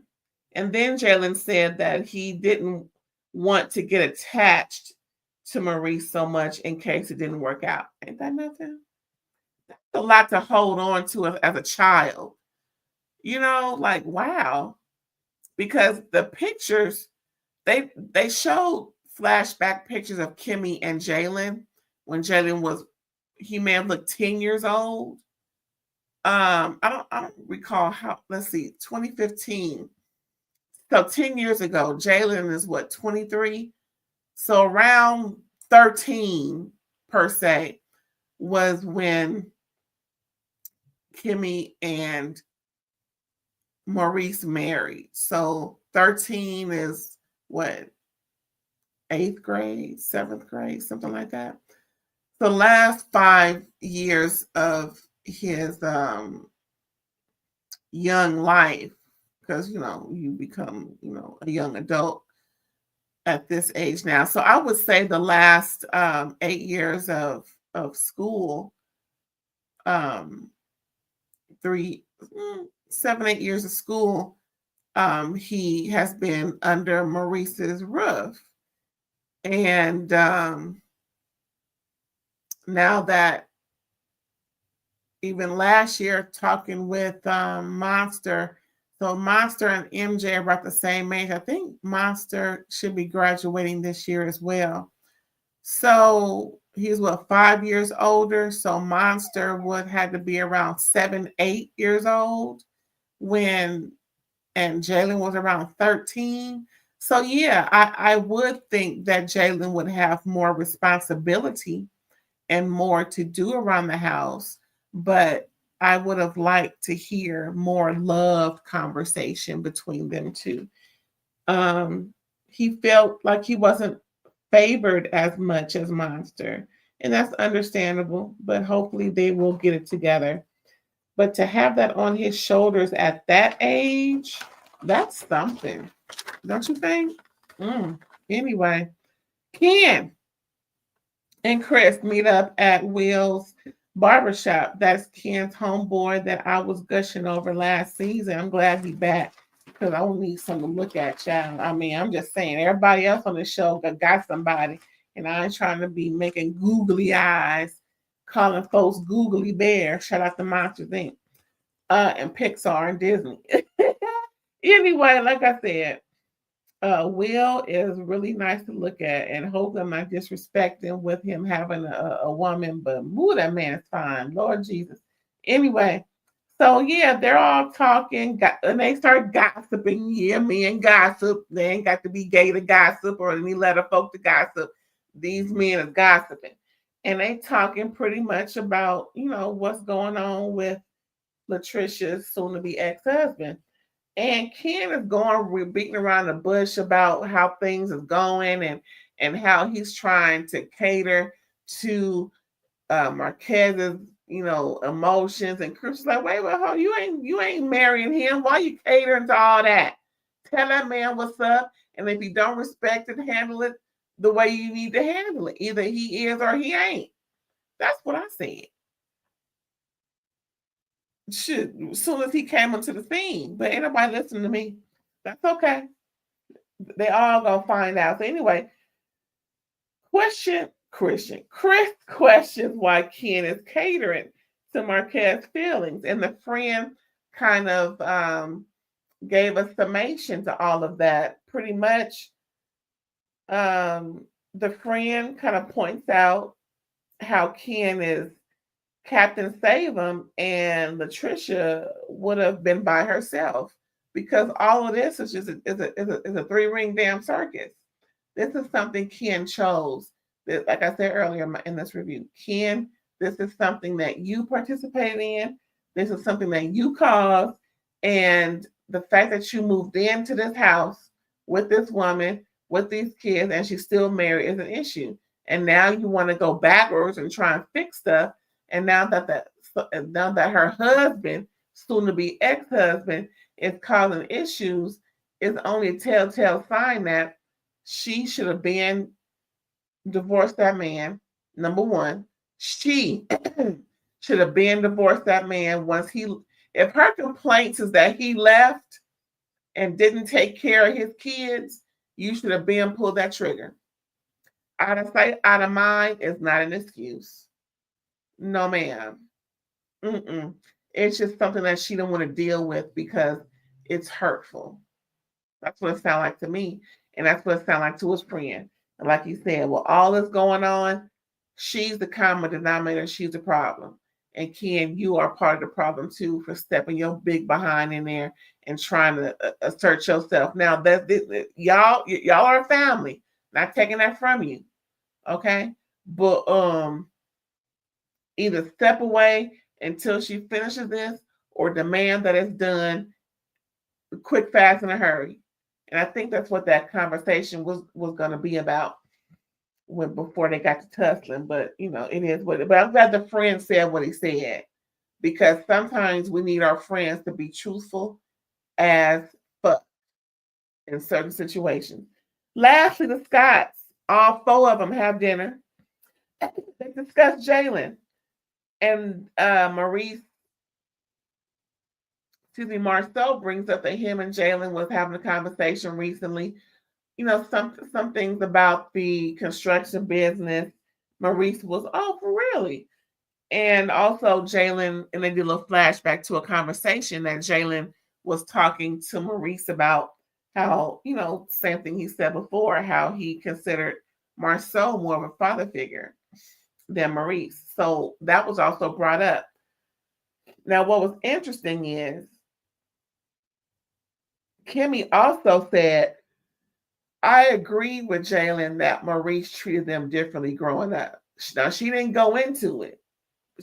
And then Jalen said that he didn't want to get attached to Maurice so much in case it didn't work out. Ain't that nothing? That's a lot to hold on to as a child. Like, wow. Because the pictures, they showed flashback pictures of Kimmi and Jalen when Jalen he may have looked 10 years old. I don't recall how. Let's see, 2015. So 10 years ago, Jalen is what, 23? So around 13 per se was when Kimmi and Maurice married. So 13 is what, 8th grade, 7th grade, something like that. The last 5 years of his young life, because you become a young adult at this age now. So I would say the last 8 years of school, 7, 8 years of school, he has been under Maurice's roof. And now that, even last year, talking with Monster, so Monster and MJ are about the same age. I think Monster should be graduating this year as well. So he's 5 years older. So Monster would have to be around 7, 8 years old and Jalen was around 13. So yeah, I would think that Jalen would have more responsibility and more to do around the house, but I would have liked to hear more love conversation between them two. He felt like he wasn't favored as much as Monster, and that's understandable, but hopefully they will get it together. But to have that on his shoulders at that age, that's something, don't you think? Anyway, Ken and Chris meet up at Will's barbershop. That's Ken's homeboy that I was gushing over last season. I'm glad he's back because I will need something to look at, child. I mean, I'm just saying, everybody else on the show got somebody, and I ain't trying to be making googly eyes, calling folks googly bear. Shout out to Monsters Inc. And Pixar and Disney. Anyway, like I said, Will is really nice to look at, and hope I'm not disrespecting with him having a woman, but that man is fine. Lord Jesus. Anyway, so yeah, they're all talking, and they start gossiping. Yeah, men gossip. They ain't got to be gay to gossip or any letter folk to gossip. These men are gossiping. And they talking pretty much about, what's going on with Latricia's soon-to-be ex-husband. And Ken is beating around the bush about how things is going and how he's trying to cater to Marquez's, emotions. And Chris is like, wait, you ain't marrying him. Why you catering to all that? Tell that man what's up. And if you don't respect it, handle it the way you need to handle it. Either he is or he ain't. That's what I said. as soon as he came onto the scene. But ain't nobody listening to me. That's okay. They all gonna find out. So anyway, Chris questions why Ken is catering to Marquez's feelings, and the friend kind of gave a summation to all of that. Pretty much, the friend kind of points out how Ken is Captain Save 'em, and Latricia would have been by herself because all of this is just a 3-ring damn circus. This is something Ken chose. Like I said earlier in this review, Ken, this is something that you participated in. This is something that you caused, and the fact that you moved into this house with this woman, with these kids, and she's still married is an issue. And now you want to go backwards and try and fix stuff. And now that her husband, soon to be ex-husband, is causing issues, is only a telltale sign that she should have been divorced that man. Number one, she should have been divorced that man once he. If her complaints is that he left and didn't take care of his kids, you should have been pulled that trigger. Out of sight, out of mind is not an excuse. No, ma'am. It's just something that she don't want to deal with because it's hurtful. That's what it sounds like to me. And that's what it sounds like to his friend. And like you said, well, all this going on, she's the common denominator. She's the problem. And Ken, you are part of the problem too for stepping your big behind in there and trying to assert yourself. Now, y'all are a family. Not taking that from you. Okay? But either step away until she finishes this or demand that it's done quick, fast, in a hurry. And I think that's what that conversation was going to be about before they got to tussling. But, it is what it. But I'm glad the friend said what he said, because sometimes we need our friends to be truthful as fuck in certain situations. Lastly, the Scotts, all 4 of them have dinner. They discuss Jalen and Marcel brings up that him and Jalen was having a conversation recently. Some things about the construction business. Maurice was, oh, for really? And also Jalen, and they did a little flashback to a conversation that Jalen was talking to Maurice about how, same thing he said before, how he considered Marcel more of a father figure than Maurice. So that was also brought up. Now, what was interesting is Kimmi also said, I agree with Jalen that Maurice treated them differently growing up. Now, she didn't go into it,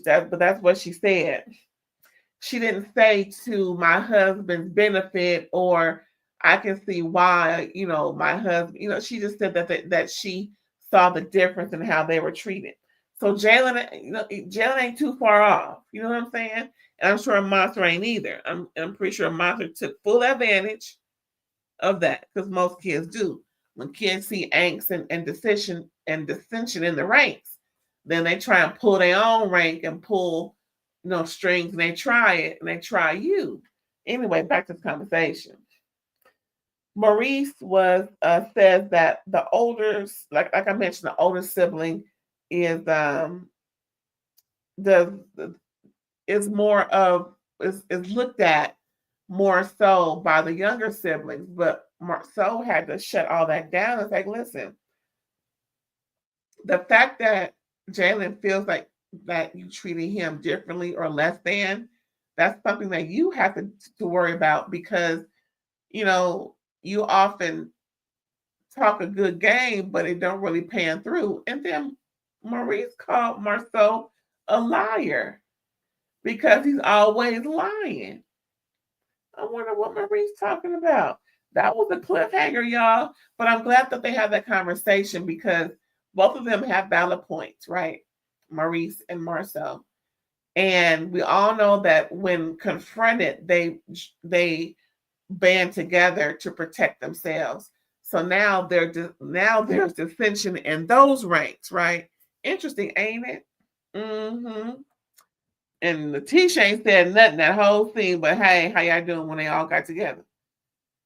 but that's what she said. She didn't say to my husband's benefit, or I can see why, my husband, she just said that she saw the difference in how they were treated. So Jalen, Jalen ain't too far off. You know what I'm saying? And I'm sure Monster ain't either. I'm pretty sure Monster took full advantage of that, because most kids do. When kids see angst and dissension in the ranks, then they try and pull their own rank and pull, strings, and they try it and they try you. Anyway, back to the conversation. Maurice says that the older, like I mentioned, the older sibling is looked at more so by the younger siblings, but Marcel had to shut all that down and say, listen, the fact that Jalen feels like that you treated him differently or less than, that's something that you have to worry about, because, you often talk a good game, but it don't really pan through. And then Maurice called Marcel a liar because he's always lying. I wonder what Marie's talking about. That was a cliffhanger, y'all. But I'm glad that they had that conversation, because both of them have valid points, right? Maurice and Marcel. And we all know that when confronted, they band together to protect themselves. So now there's dissension in those ranks, right? Interesting, ain't it? And Latricia ain't said nothing that whole scene, but hey, how y'all doing when they all got together?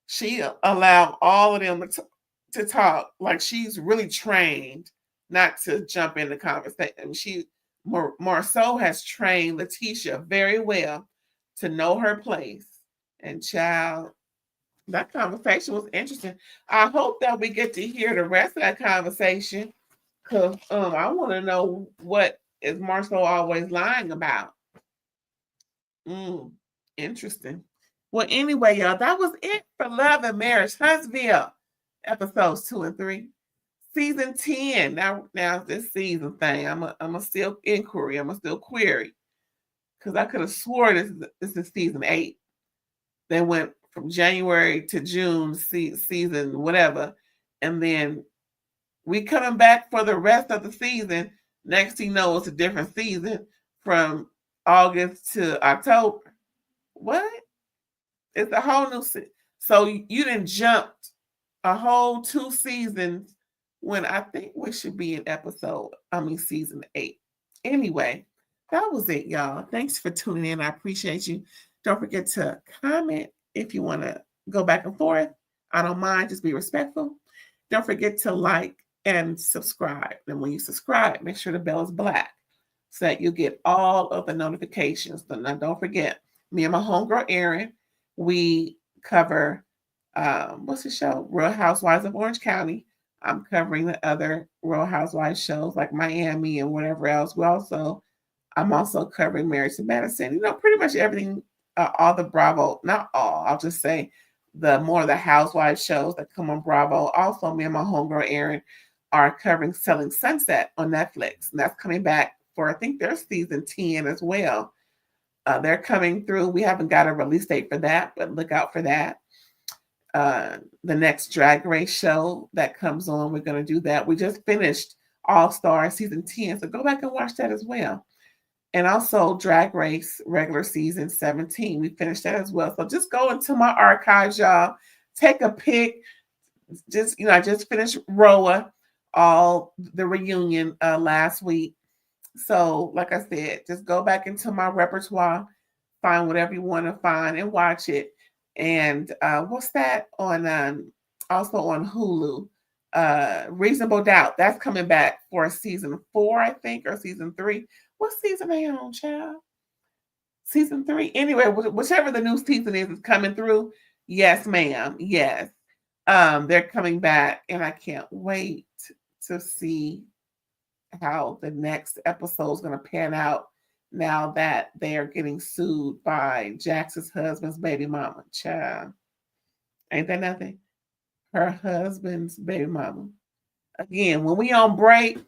She allowed all of them to talk like she's really trained not to jump in the conversation. Marceau has trained Latricia very well to know her place. And child, that conversation was interesting. I hope that we get to hear the rest of that conversation because I want to know what is Marceau always lying about. Interesting. Well, anyway, y'all, that was it for Love and Marriage Huntsville, episodes 2 and 3. Season 10. Now this season thing, I'm a still inquiry. I'm a still query. Because I could have swore this is season 8. They went from January to June season whatever. And then we coming back for the rest of the season. Next thing you know, it's a different season from August to October. What? It's a whole new season. So you didn't jump a whole 2 seasons when I think we should be in season 8. Anyway, that was it, y'all. Thanks for tuning in. I appreciate you. Don't forget to comment if you want to go back and forth. I don't mind. Just be respectful. Don't forget to like and subscribe. And when you subscribe, make sure the bell is black so that you get all of the notifications. But now don't forget, me and my homegirl Erin, we cover what's the show? Real Housewives of Orange County. I'm covering the other Real Housewives shows like Miami and whatever else. I'm also covering Married to Medicine. You know, pretty much everything, all the Bravo, not all, I'll just say the more of the Housewives shows that come on Bravo. Also, me and my homegirl Erin are covering Selling Sunset on Netflix. And that's coming back for, I think, their season 10 as well. They're coming through. We haven't got a release date for that, but look out for that. The next Drag Race show that comes on, we're going to do that. We just finished All Star season 10, so go back and watch that as well. And also Drag Race regular season 17. We finished that as well. So just go into my archives, y'all. Take a pic. I just finished Roa, all the reunion last week. So like I said, just go back into my repertoire, find whatever you want to find and watch it. And what's that on also on Hulu? Reasonable Doubt. That's coming back for season 4, I think, or season 3. What season are you on, child? Season 3. Anyway, whichever the new season is coming through. Yes, ma'am. Yes. They're coming back, and I can't wait to see how the next episode is going to pan out now that they are getting sued by Jax's husband's baby mama. Child. Ain't that nothing? Her husband's baby mama. Again, when we on break,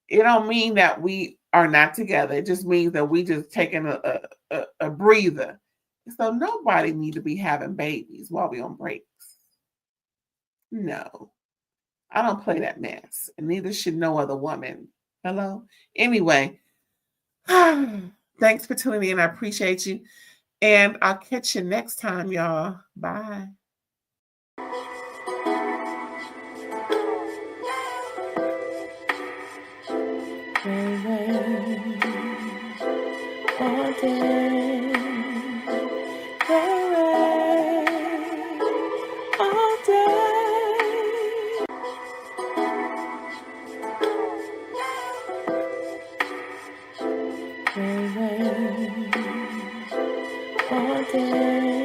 it don't mean that we are not together. It just means that we just taking a breather. So nobody need to be having babies while we on breaks. No. I don't play that mess. And neither should no other woman. Hello? Anyway, thanks for tuning in. I appreciate you. And I'll catch you next time, y'all. Bye. All day, all day. All day.